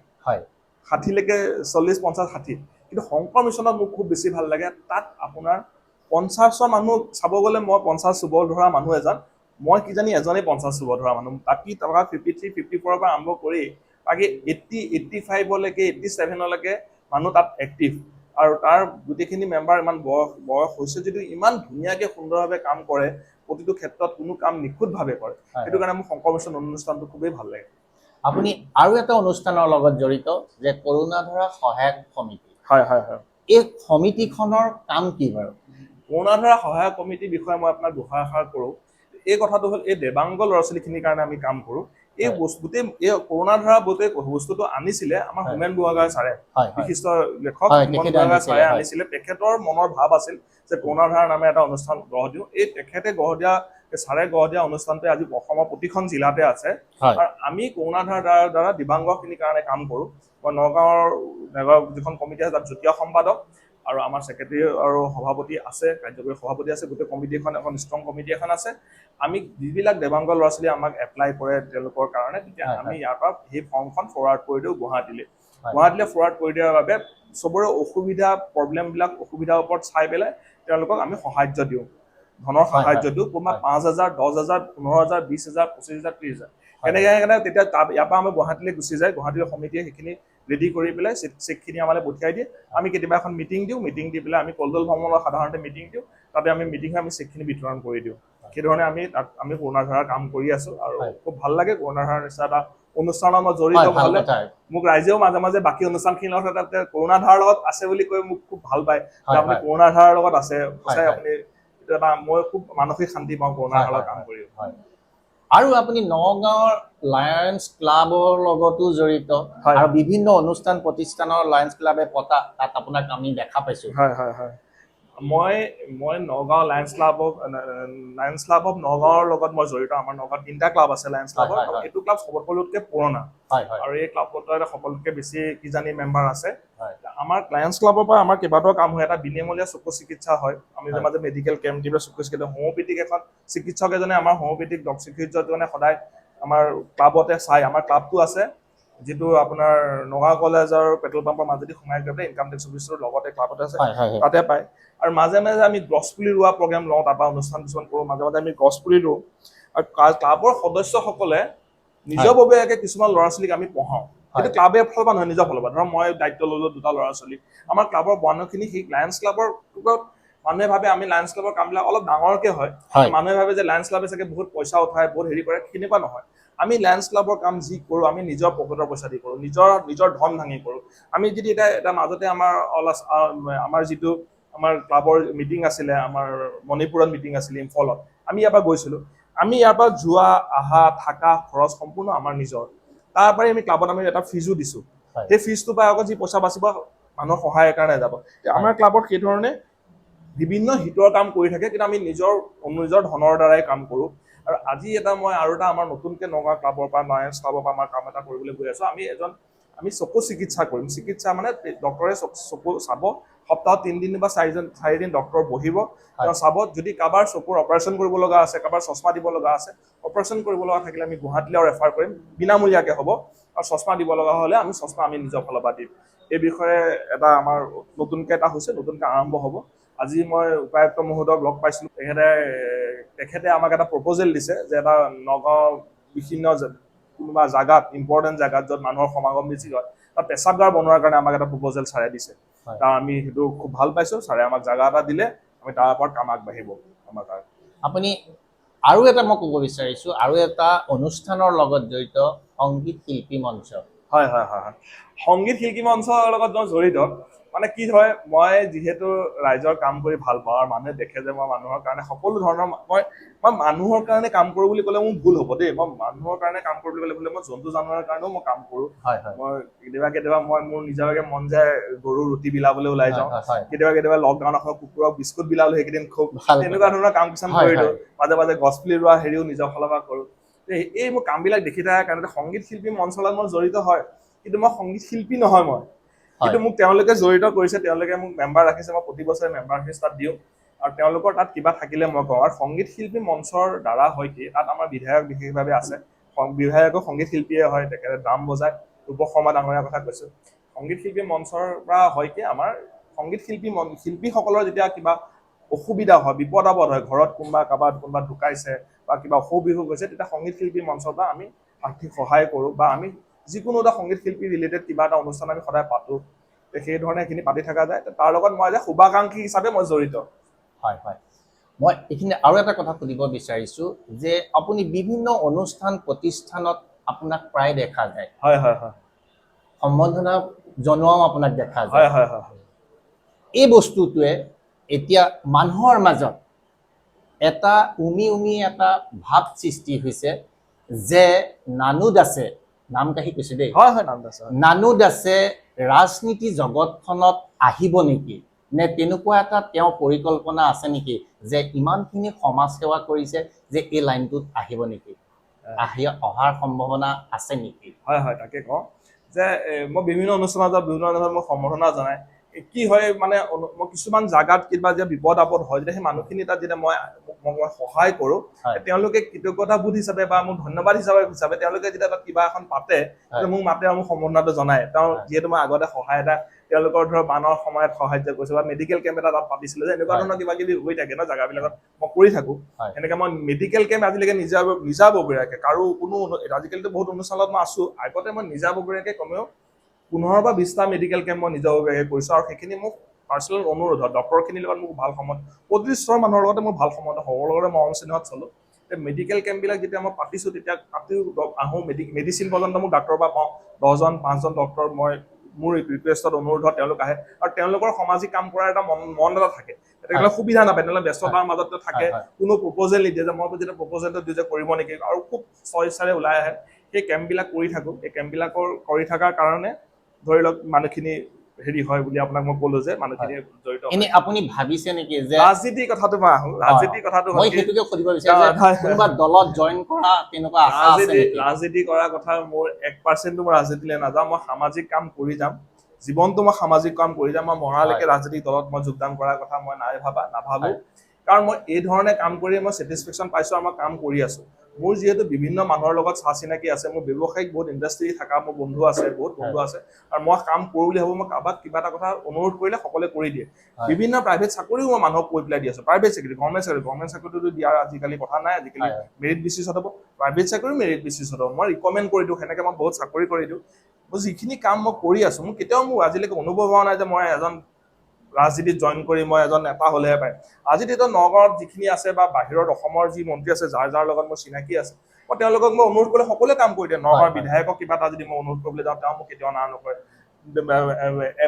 Speaker 1: 60লৈকে 40, 50, 60। কিন্তু শংকৰ মিছনত মোক খুব বেছি ভাল লাগে, তাত আপোনাৰ 50ৰ মানুহ চাব গ'লে, মই 50 চুব ধৰা মানুহ এজন, মই কিজানি এজনেই 50 চুব ধৰা মানুহ। বাকী টকা 53, 54ৰ পৰা আৰম্ভ কৰি বাকী 80, 85লৈকে, 87লৈকে মানুহ তাত এক্টিভ। আৰু তাৰ গোটেইখিনি মেম্বাৰ ইমান বয়স হৈছে যদিও ইমান ধুনীয়াকৈ সুন্দৰভাৱে কাম কৰে, প্ৰতিটো ক্ষেত্ৰত কোনো কাম নিখুঁতভাৱে কৰে। সেইটো কাৰণে মোৰ শংকৰ মিছন অনুষ্ঠানটো খুবেই ভাল লাগে।
Speaker 2: আপুনি আৰু এটা অনুষ্ঠানৰ লগত জড়িত, যে কৰোণা ধৰা সহায়ক সমিতি। এই সমিতিখনৰ কাম কি বাৰু?
Speaker 1: কৰুণাধাৰা সহায়ক কমিটিৰ বিষয়ে মই আপোনাক দুষাৰ কৰোঁ। এই কথাটো হ'ল এই দেৱাংগ ল'ৰা ছোৱালীখিনিৰ কাৰণে আমি কাম কৰোঁ। এই গোটেই এই কৰুণাধাৰা গোটেই বস্তুটো আনিছিলে আমাৰ হোমেন বুঢ়াগোহাঁই ছাৰে, বিশিষ্ট লেখক হোমেন বুঢ়াগোহাঁই ছাৰে আনিছিলে। তেখেতৰ মনৰ ভাৱ আছিল যে কৰুণাধাৰা নামে এটা অনুষ্ঠান গঢ় দিওঁ। এই তেখেতে ছাৰে গঢ় দিয়া অনুষ্ঠানটোৱে আজি অসমৰ প্ৰতিখন জিলাতে আছে। আৰু আমি কৰুণাধাৰাৰ দ্বাৰা দিব্যাংগখিনিৰ কাৰণে কাম কৰোঁ। মই নগাঁৱৰ যিখন কমিটি আছে তাত যুটীয়া সম্পাদক, আৰু আমাৰ ছেক্ৰেটাৰী আৰু সভাপতি আছে, কাৰ্যকৰী সভাপতি আছে। গোটেই কমিটিখন এখন ষ্ট্ৰং কমিটি এখন আছে। আমি যিবিলাক দেৱাংগ ল'ৰা ছোৱালী আমাক এপ্লাই কৰে তেওঁলোকৰ কাৰণে, তেতিয়া আমি ইয়াৰ পৰা সেই ফৰ্মখন ফৰৱাৰ্ড কৰি দিওঁ গুৱাহাটীলৈ ফৰৱাৰ্ড কৰি দিয়াৰ বাবে চবৰে অসুবিধাৰ ওপৰত চাই পেলাই তেওঁলোকক আমি সাহায্য দিওঁ, ধনৰ সাহায্য দিওঁ। কোনোবা 5,000, 10,000, 15,000, 20,000, 25,000, 30,000 এনেকৈ তেতিয়া ইয়াৰ পৰা আমি গুৱাহাটীলৈ গুচি যায়। গুৱাহাটীৰ সমিতিয়ে সেইখিনি ৰেডি কৰি পেলাই চেকখিনি আমালৈ পঠিয়াই দিয়ে। আমি কেতিয়াবা এখন মিটিং দিওঁ, মিটিং দি পেলাই আমি কল্ডল ভ্ৰমণৰ সাধাৰণতে মিটিং দিওঁ। তাতে আমি মিটিং হৈ আমি চেকখিনি বিতৰণ কৰি দিওঁ। সেইধৰণে আমি কৰুণাধাৰাৰ কাম কৰি আছো আৰু খুব ভাল লাগে। কৰুণাধাৰাৰ নিচিনা এটা অনুষ্ঠানত মই জড়িত হ'লে মোক ৰাইজেও মাজে মাজে বাকী অনুষ্ঠানখিনিৰ লগত তাতে কৰুণাধাৰাৰ লগত আছে বুলি কৈ মোক খুব ভাল পায় যে আপুনি কৰুণাধাৰাৰ লগত আছে। সঁচাই আপুনি এইটো এটা মই খুব মানসিক শান্তি পাওঁ কৰুণাধাৰাৰ লগত কাম কৰি।
Speaker 2: আৰু আপুনি নগাঁৱৰ লায়ন্স ক্লাবৰ লগতো জড়িত আৰু বিভিন্ন অনুষ্ঠান প্ৰতিষ্ঠানৰ লায়ন্স ক্লাবে পতা তাত আপোনাক আমি দেখা পাইছো।
Speaker 1: মই নগাঁও লায়ন্স ক্লাব অফ নগাঁৱৰ লগত মই জড়িত। আমাৰ নগাঁৱত 3টা ক্লাব আছে লায়ন্স ক্লাবৰ। এইটো ক্লাব সকলোতকৈ পুৰণা আৰু এই ক্লাবত সকলোতকৈ বেছি কিজানি মেম্বাৰ আছে। আমাৰ লায়ন্স ক্লাবৰ পৰা আমাৰ কেইবাটাও কাম হয়। এটা বিনামূলীয়া চকু চিকিৎসা হয়। আমি মাজে মেডিকেল কেম্প দি চকু চিকিৎসা, হোমিঅ'পেথিক এখন চিকিৎসক এজনে আমাৰ হোমিঅ'পেথিক চিকিৎসকজনে সদায় আমাৰ ক্লাবতে চাই। আমাৰ ক্লাবটো আছে যিটো আপোনাৰ নগাঁও কলেজৰ পেট্ৰল পাম্পৰ মাজেদি সোমাই গৈ পেলাই ইনকাম টেক্স অফিচৰ লগতে ক্লাবতে আছে, তাতে পায়। আৰু মাজে মাজে আমি গছ পুলি ৰোৱা প্ৰগ্ৰেম লওঁ, তাৰপৰা অনুষ্ঠান কিছুমান কৰোঁ। মাজে মাজে আমি গছ পুলি ৰোওঁ। আৰু ক্লাবৰ সদস্যসকলে নিজৰববীয়াকৈ কিছুমান ল'ৰা ছোৱালীক আমি পঢ়াওঁ। কিন্তু ক্লাবৰ ফালৰ পৰা নহয়, নিজৰ ফালৰ পৰা। ধৰক মই দায়িত্ব ল'লো 2টা ল'ৰা ছোৱালী। আমাৰ ক্লাবৰ মানুহখিনি সেই লায়ন্স ক্লাবৰ মানুহে ভাবে আমি লায়ন্স ক্লাবৰ কামবিলাক অলপ ডাঙৰকে হয়। মানুহে ভাবে যে লায়ন্স ক্লাবে চাগে বহুত পইচা উঠায়, বহুত হেৰি কৰে। সেনেকুৱা নহয়। আমি লায়ন্স ক্লাবৰ কাম যি কৰোঁ আমি নিজৰ পকেটৰ পইচা দি কৰোঁ, নিজৰ ধন ভাঙি কৰোঁ। আমি যদি এটা মাজতে আমাৰ যিটো আমাৰ ক্লাবৰ মিটিং আছিলে, আমাৰ মণিপুৰত মিটিং আছিলে ইম্ফলত, আমি ইয়াৰ পৰা গৈছিলোঁ। আমি ইয়াৰ পৰা যোৱা অহা থকা খৰচ সম্পূৰ্ণ আমাৰ নিজৰ। তাৰ পৰাই আমি ক্লাবত আমি এটা ফিজো দিছোঁ। সেই ফিজটোৰ পৰা আকৌ যি পইচা বাচিব মানুহৰ সহায়ৰ কাৰণে যাব। আমাৰ ক্লাবত সেই ধৰণে বিভিন্ন হিতৰ কাম কৰি থাকে, কিন্তু আমি নিজৰ ধনৰ দ্বাৰাই কাম কৰোঁ। আৰু আজি মই আমাৰ নতুনকৈ নগাঁও ক্লাবৰ পৰা লায়ন্স ক্লাবৰ পৰা আমাৰ কাম এটা কৰিবলৈ গৈ আছোঁ। আমি চকু চিকিৎসা কৰিম। চিকিৎসা মানে ডক্টৰে চকু চাব, সপ্তাহত 3 দিন বা 4 দিন ডক্টৰ বহিব, তেওঁ চাব। যদি কাৰোবাৰ চকুৰ অপাৰেশ্যন কৰিব লগা আছে, কাৰোবাৰ চশমা দিব লগা আছে, অপাৰেশ্যন কৰিব লগা থাকিলে আমি গুৱাহাটীলৈ ৰেফাৰ কৰিম, বিনামূলীয়াকৈ হ'ব। আৰু চশমা দিব লগা হ'লে চশমা আমি নিজৰ ফালৰ পৰা দিম। এই বিষয়ে আমাৰ নতুনকৈ হৈছে, নতুনকৈ আৰম্ভ হ'ব। আজি মই উপায়ুক্ত মহোদয়ক লগ পাইছিলোঁ। তেখেতে আমাক এটা প্ৰপ'জেল দিছে যে এটা নগাঁও বিভিন্ন কোনোবা জাগাত, ইম্পৰ্টেণ্ট জাগাত য'ত মানুহৰ সমাগম বেছি হয়, তাত পেচাবগাৰ বনোৱাৰ কাৰণে আমাক এটা প্ৰপ'জেল ছাৰে দিছে। আমি সেইটো খুব ভাল পাইছোঁ। ছাৰে আমাক জাগা এটা দিলে, আমি তাৰ ওপৰত কাম আগবাঢ়িব আমাৰ কাৰণে।
Speaker 2: আপুনি আৰু এটা মই ক'ব বিচাৰিছোঁ, আৰু এটা অনুষ্ঠানৰ লগত জড়িত সংগীত শিল্পী মঞ্চ।
Speaker 1: সংগীত শিল্পী মঞ্চৰ লগত মই জড়িত। মানে কি হয়, মই যিহেতু ৰাইজৰ কাম কৰি ভাল পাওঁ আৰু মানুহে দেখে যে মই মানুহৰ কাৰণে সকলো ধৰণৰ মই মানুহৰ কাৰণে কাম কৰোঁ বুলি ক'লে মোৰ ভুল হ'ব দেই। মই মানুহৰ কাৰণে কাম কৰোঁ বুলি ক'লে মই জন্তু জানোৱাৰৰ কাৰণেও মই কাম কৰোঁ। মই কেতিয়াবা মোৰ নিজাকে মন যায় গৰু ৰুটি বিলাবলৈ ওলাই যাওঁ। কেতিয়াবা লকডাউন এখন কুকুৰক বিস্কুট বিলালো সেইকেইদিন খুব তেনেকুৱা ধৰণৰ কাম কিছুমান কৰি দিওঁ। মাজে মাজে গছ পুলি ৰোৱা হেৰিও নিজৰ ফালৰ পৰা কৰোঁ। এই মোৰ কামবিলাক দেখি থকাৰ কাৰণে সংগীত শিল্পী মঞ্চলত মই জড়িত হয়, কিন্তু মই সংগীত শিল্পী নহয়। কিন্তু মোক তেওঁলোকে জড়িত কৰিছে, তেওঁলোকে মোক মেম্বাৰ ৰাখিছে। মই প্ৰতি বছৰে মেম্বাৰ ফিজ তাত দিওঁ আৰু তেওঁলোকৰ তাত কিবা থাকিলে মই কওঁ। আৰু সংগীত শিল্পী মঞ্চৰ দ্বাৰা হয় কি, তাত আমাৰ বিধায়ক বিশেষভাৱে আছে। বিধায়কো সংগীত শিল্পীয়ে হয়, তেখেতে ড্ৰাম বজায়। ৰূপ শৰ্মা ডাঙৰীয়াৰ কথা কৈছোঁ। সংগীত শিল্পী মঞ্চৰ পৰা হয় কি, আমাৰ সংগীত শিল্পীসকলৰ যেতিয়া কিবা অসুবিধা হয়, বিপদ আপদ হয়, ঘৰত কোনোবা ঢুকাইছে বা কিবা অসুখ বিসুখ হৈছে, তেতিয়া সংগীত শিল্পী মঞ্চৰ পৰা আমি আৰ্থিক সহায় কৰোঁ। বা আমি যিকোনো এটা সংগীত শিল্পী ৰিলেটেড কিবা এটা অনুষ্ঠান আমি সদায় পাতোঁ। সেই ধৰণে এইখিনি পাতি থকা যায়। তাৰ লগত মই শুভাকাংক্ষী হিচাপে মই জড়িত।
Speaker 2: মই এইখিনি আৰু এটা কথা সুধিব বিচাৰিছোঁ যে আপুনি বিভিন্ন অনুষ্ঠান প্ৰতিষ্ঠানত আপোনাক প্ৰায় দেখা যায়। সম্বৰ্ধনা জনোৱাও আপোনাক দেখা যায়। এই বস্তুটোৱে এতিয়া মানুহৰ মাজত এটা উমি এটা ভাৱ সৃষ্টি হৈছে যে নানু দাসে নাম কাঢ়ি কৈছে দেই
Speaker 1: হয় হয় নাম আছে
Speaker 2: নানু দাসে ৰাজনীতি জগতখনত আহিব নেকি নে তেনেকুৱা এটা তেওঁ পৰিকল্পনা আছে নেকি যে ইমানখিনি সমাজ সেৱা কৰিছে যে এই লাইনটোত আহিব নেকি অহাৰ সম্ভাৱনা আছে নেকি
Speaker 1: হয় হয় তাকে কওঁ যে মই বিভিন্ন অনুষ্ঠানত বিভিন্ন অনুষ্ঠানত মই সম্বৰ্ধনা জনাই কি হয় মানে মই কিছুমান জাগাত কিবা যে বিপদ আপদ হয় যেতিয়া সেই মানুহখিনি তাত যেতিয়া মই সহায় কৰোঁ তেওঁলোকে কৃতজ্ঞতাবোধ হিচাপে বা মোক ধন্যবাদ হিচাপে তেওঁলোকে যেতিয়া তাত কিবা এখন পাতে মোক মাতে আৰু মোক সম্বৰ্ধনাটো জনায় তেওঁ যিহেতু মই আগতে সহায় এটা তেওঁলোকৰ ধৰক বানৰ সময়ত সাহায্য কৰিছোঁ বা মেডিকেল কেম্প এটা তাত পাতিছিলে যে এনেকুৱা ধৰণৰ কিবা কিবি হৈ থাকে ন জেগাবিলাকত মই কৰি থাকোঁ এনেকে মই মেডিকেল কেম্প আজিলৈকে নিজাববীয়াকে কাৰো কোনো আজিকালিতো বহুত অনুষ্ঠানত মই আছোঁ আগতে মই নিজাববীয়াকে কমেও 15 বা 20টা মেডিকেল কেম্প মই নিজাববীয়াকে কৰিছোঁ আৰু সেইখিনি মোক পাৰ্চনেল অনুৰোধ হয় ডক্টৰখিনিৰ লগত মোক ভাল সম্বন্ধ প্ৰতিষ্ঠৰ মানুহৰ লগতে মোৰ ভাল সম্বন্ধ সকলোৰে লগতে মৰম চেনেহত চলোঁ মেডিকেল কেম্পবিলাক যেতিয়া মই পাতিছোঁ তেতিয়া তাতেও আহোঁ মেডিচিন পৰ্যন্ত মোক ডাক্তৰৰ পৰা পাওঁ 10জন 5জন ডক্তৰ মই মোৰ ৰিকুৱেষ্টত অনুৰোধত তেওঁলোক আহে আৰু তেওঁলোকৰ সামাজিক কাম কৰাৰ এটা মন এটা থাকে এটা সুবিধা নাপায় তেওঁলোকে ব্যস্ততাৰ মাজতে থাকে কোনো প্ৰপ'জেল নিদিয়ে যে মই যেতিয়া প্ৰপ'জেলটো দিওঁ যে কৰিব নেকি আৰু খুব স্বেচ্ছাৰে ওলাই আহে সেই কেম্পবিলাক কৰি থাকোঁ এই কেম্পবিলাকৰ কৰি থকাৰ কাৰণে ধৰি লওক মানুহখিনি হেৰি হয় বুলি আপোনাক মই ক'লো যে মানুহখিনি জড়িত
Speaker 2: এনে আপুনি ভাবিছে নেকি যে
Speaker 1: ৰাজনীতিৰ কথাটো মই আহোঁ ৰাজনীতিৰ কথাটো
Speaker 2: মই সেইটোকে সুধিব বিচাৰিছোঁ যে কোনোবা দলত জইন কৰা তেনেকুৱা আশা আছে নেকি
Speaker 1: ৰাজনীতি কৰাৰ কথা মোৰ 1% মই ৰাজনীতিলৈ নাযাওঁ মই সামাজিক কাম কৰি যাম জীৱনটো মই সামাজিক কাম কৰি যাম মই মৰালৈকে ৰাজনীতিক দলত মই যোগদান কৰাৰ কথা মই নাভাবোঁ কাৰণ মই এই ধৰণে কাম কৰি মই ছেটিছফেকশ্যন পাইছোঁ আৰু মই কাম কৰি আছোঁ মোৰ যিহেতু বিভিন্ন মানুহৰ লগত চা চিনাকি আছে মোৰ ব্যৱসায়িক বহুত ইণ্ডাষ্ট্ৰী থকা মোৰ বন্ধু আছে বহুত বন্ধু আছে আৰু মই কাম কৰোঁ বুলি ভাবোঁ মই কাৰোবাক কিবা এটা কথা অনুৰোধ কৰিলে সকলোৱে কৰি দিয়ে বিভিন্ন প্ৰাইভেট চাকৰিও মই মানুহক কৈ পেলাই দি আছোঁ প্ৰাইভেট চাকৰি গভৰ্ণমেণ্ট চাকৰিটো দিয়াৰ আজিকালি কথা নাই আজিকালি মেৰিট বেচিছত হ'ব প্ৰাইভেট চাকৰি মেৰিট বেচিছত হ'ব মই ৰিকমেণ্ড কৰি দিওঁ সেনেকৈ মই বহুত চাকৰি কৰি দিওঁ মই যিখিনি কাম মই কৰি আছোঁ মোৰ কেতিয়াও মোৰ আজিলৈকে অনুভৱ হোৱা নাই যে মই এজন ৰাজনীতিত জইন কৰি মই এজন নেতা হ'লেহে পাই আজি তেতিয়া নগাঁৱত যিখিনি আছে বা বাহিৰত অসমৰ যি মন্ত্ৰী আছে যাৰ লগত মোৰ চিনাকি আছে মই তেওঁলোকক মই অনুৰোধ কৰিলে সকলোৱে কাম কৰি দিয়ে নগাঁৱৰ বিধায়কক কিবা এটা যদি মই অনুৰোধ কৰিবলৈ যাওঁ তেওঁ মোক কেতিয়াও না নকৰে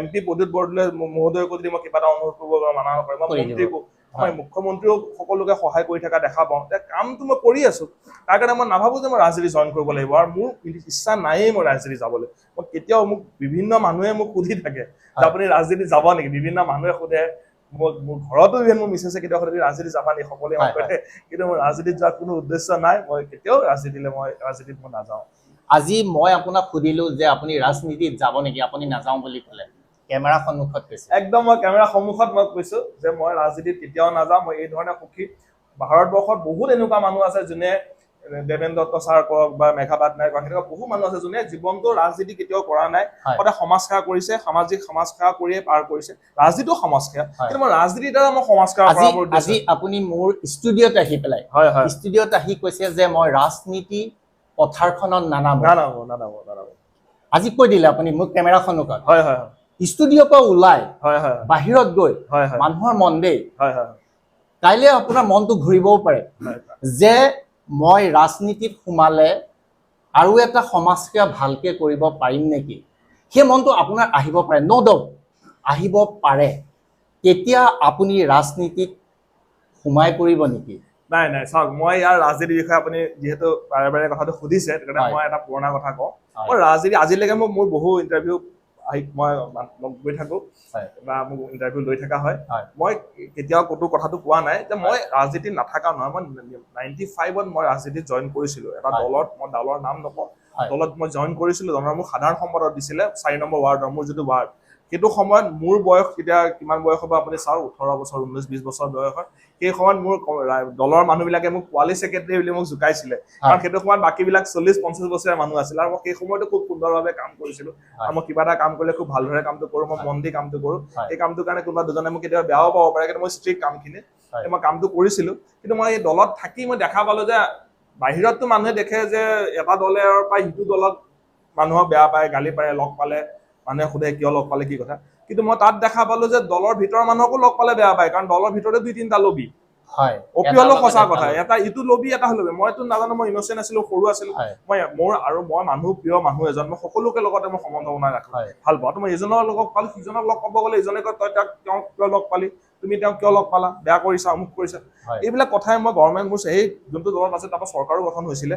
Speaker 1: MP প্ৰদ্যুৎ বৰদলৈ মহোদয়কো যদি মই কিবা এটা অনুৰোধ কৰিব মানা নকৰে মই মন্ত্ৰীকো মই মুখ্যমন্ত্ৰীও সকলোকে সহায় কৰি থকা দেখা পাওঁ যে কামটো মই কৰি আছোঁ তাৰ কাৰণে মই নাভাবোঁ যে মই ৰাজনীতি জইন কৰিব লাগিব আৰু মোৰ ইচ্ছা নায়েই মই ৰাজনীতি যাবলৈ মই কেতিয়াও মোক বিভিন্ন মানুহে মোক সুধি থাকে যে আপুনি ৰাজনীতি যাব নেকি বিভিন্ন মানুহে সোধে মোৰ ঘৰতো ইভেন মোৰ মিছেছে কেতিয়াও সুধে ৰাজনীতি যাবা নেকি সকলোৱে মোক কয় কিন্তু মোৰ ৰাজনীতিত যোৱাৰ কোনো উদ্দেশ্য নাই মই কেতিয়াও ৰাজনীতিত মই নাযাওঁ
Speaker 2: আজি মই আপোনাক সুধিলো যে আপুনি ৰাজনীতিত যাব নেকি আপুনি নাযাওঁ বুলি ক'লে কেমেৰা সন্মুখত কৈছে
Speaker 1: একদম মই কেমেৰা সন্মুখত মই কৈছোঁ যে মই ৰাজনীতিত কেতিয়াও নাযাওঁ মই এই ধৰণে সুখী ভাৰতবৰ্ষত বহুত এনেকুৱা মানুহ আছে যোনে দেৱেন দত্ত ছাৰ কওক বা মেঘা পাটনায়ক তেনেকুৱা বহু মানুহ আছে যোনে জীৱনটো ৰাজনীতি কেতিয়াও কৰা নাই সদায় সমাজ সেৱা কৰিছে সমাজ সেৱা কৰিয়ে পাৰ কৰিছে ৰাজনীতিও সমাজ সেৱা কিন্তু মই ৰাজনীতিৰ দ্বাৰা মই সমাজ সেৱা কৰাৰ
Speaker 2: আজি আপুনি মোৰ ষ্টুডিঅ'ত আহি পেলাই ষ্টুডিঅ'ত আহি কৈছে যে মই ৰাজনীতি পথাৰখনত নানামো আজি কৈ দিলে আপুনি মোক কেমেৰা সন্মুখত ষ্টুডিঅ'ৰ পৰা ওলাই বাহিৰত গৈ মানুহৰ মন দেই কাইলৈ আপোনাৰ মনটো ঘূৰিবও পাৰে যে মই ৰাজনীতিত সোমালে আৰু এটা সমাজ সেৱা ভালকে কৰিব পাৰিম নেকি সেই মনটো আপোনাৰ আহিব পাৰে ন' ডাউট আহিব পাৰে তেতিয়া আপুনি ৰাজনীতিত সোমাই পৰিব নেকি
Speaker 1: নাই চাওক মই ইয়াৰ ৰাজনীতিৰ বিষয়ে আপুনি যিহেতু বাৰে বাৰে কথাটো সুধিছে সেইকাৰণে মই এটা পুৰণা কথা কওঁ মই ৰাজনীতি আজিলৈকে মোৰ বহু ইণ্টাৰভিউ মই গৈ থাকোঁ বা মোক ইণ্টাৰভিউ লৈ থকা হয় মই কেতিয়াও ক'তো কথাটো কোৱা নাই যে মই ৰাজনীতিত নাথাকা নহয় মই 95ত মই ৰাজনীতিত জইন কৰিছিলোঁ এটা দলত মই দলৰ নাম নকওঁ দলত মই জইন কৰিছিলোঁ দলৰ মোক সাধাৰণ সম্পাদক দিছিলে 4 নম্বৰ ৱাৰ্ডৰ মোৰ যিটো ৱাৰ্ড সেইটো সময়ত মোৰ বয়স তেতিয়া কিমান বয়স হ'ব আপুনি চাওক 18 বছৰ 19-20 বছৰ বয়স হয় সেই সময়ত মোৰ দলৰ মানুহবিলাকে মোক কোৱালি ছেক্ৰেটাৰী বুলি মোক জোকাইছিলে কাৰণ সেইটো সময়ত বাকীবিলাক 40-50 বছৰীয়া মানুহ আছিল আৰু মই সেই সময়তো খুব সুন্দৰভাৱে কাম কৰিছিলোঁ আৰু মই কিবা এটা কাম কৰিলে খুব ভালদৰে কামটো কৰোঁ মই মন দি কামটো কৰোঁ এই কামটোৰ কাৰণে কোনোবা দুজনে মোক কেতিয়াবা বেয়াও পাব পাৰে কিন্তু মই ষ্ট্ৰিক্ট কামখিনি মই কামটো কৰিছিলোঁ কিন্তু মই এই দলত থাকি মই দেখা পালোঁ যে বাহিৰততো মানুহে দেখে যে এটা দলৰ পৰা সিটো দলত মানুহক বেয়া পায় গালি পাৰে লগ পালে মানুহে সোধে কিয় লগ পালে কি কথা কিন্তু মই তাত দেখা পালোঁ যে দলৰ ভিতৰৰ মানুহকো লগ পালে বেয়া পায় কাৰণ দলৰ ভিতৰতে 2-3টা লবি অপিয়লো সঁচা কথা এটা ইটো লবি এটা লবি মইতো নাজানো মই ইনচেণ্ট আছিলোঁ সৰু আছিলোঁ মই মানুহ প্ৰিয় মানুহ এজন মই সকলোকে লগতে মই সম্বন্ধ বনাই ৰাখোঁ ভাল পাওঁ মই এজনৰ লগত পালোঁ সিজনক লগ পাব গ'লে ইজনে কয় তই তাক কিয় লগ পালি তুমি তেওঁক কিয় লগ পালা, বেয়া কৰিছা, অমুক কৰিছা, এইবিলাক কথাই মই গভৰ্ণমেণ্ট মোৰ সেই যোনটো দলত আছে তাৰপৰা চৰকাৰো গঠন হৈছিলে,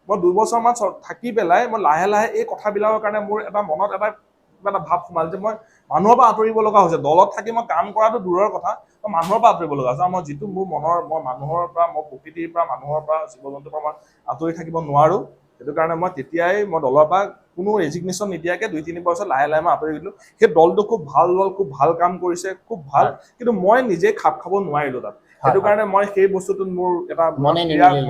Speaker 1: মই 2 বছৰমান থাকি পেলাই মই লাহে লাহে এই কথাবিলাকৰ কাৰণে মোৰ এটা মনত এটা কিবা এটা ভাৱ সোমাল যে মই মানুহৰ পৰা আঁতৰিব লগা হৈছে। দলত থাকি মই কাম কৰাটো দূৰৰ কথা, মই মানুহৰ পৰা আঁতৰিব লগা হৈছে। মই যিটো মোৰ মনৰ, মই মানুহৰ পৰা, মই প্ৰকৃতিৰ পৰা, মানুহৰ পৰা, জীৱ জন্তুৰ পৰা মই আঁতৰি থাকিব নোৱাৰো। সেইটো কাৰণে মই তেতিয়াই মই দলৰ পৰা কোনো ৰেজিগনেশ্যন নিদিয়াকে 2-3 বছৰ লাহে লাহে মই আঁতৰি দিলোঁ। সেই দলটো খুব ভাল দল, খুব ভাল কাম কৰিছে, খুব ভাল, কিন্তু মই নিজে খাপ খাব নোৱাৰিলো তাত। সেইটো কাৰণে মই সেই বস্তুটোত মোৰ এটা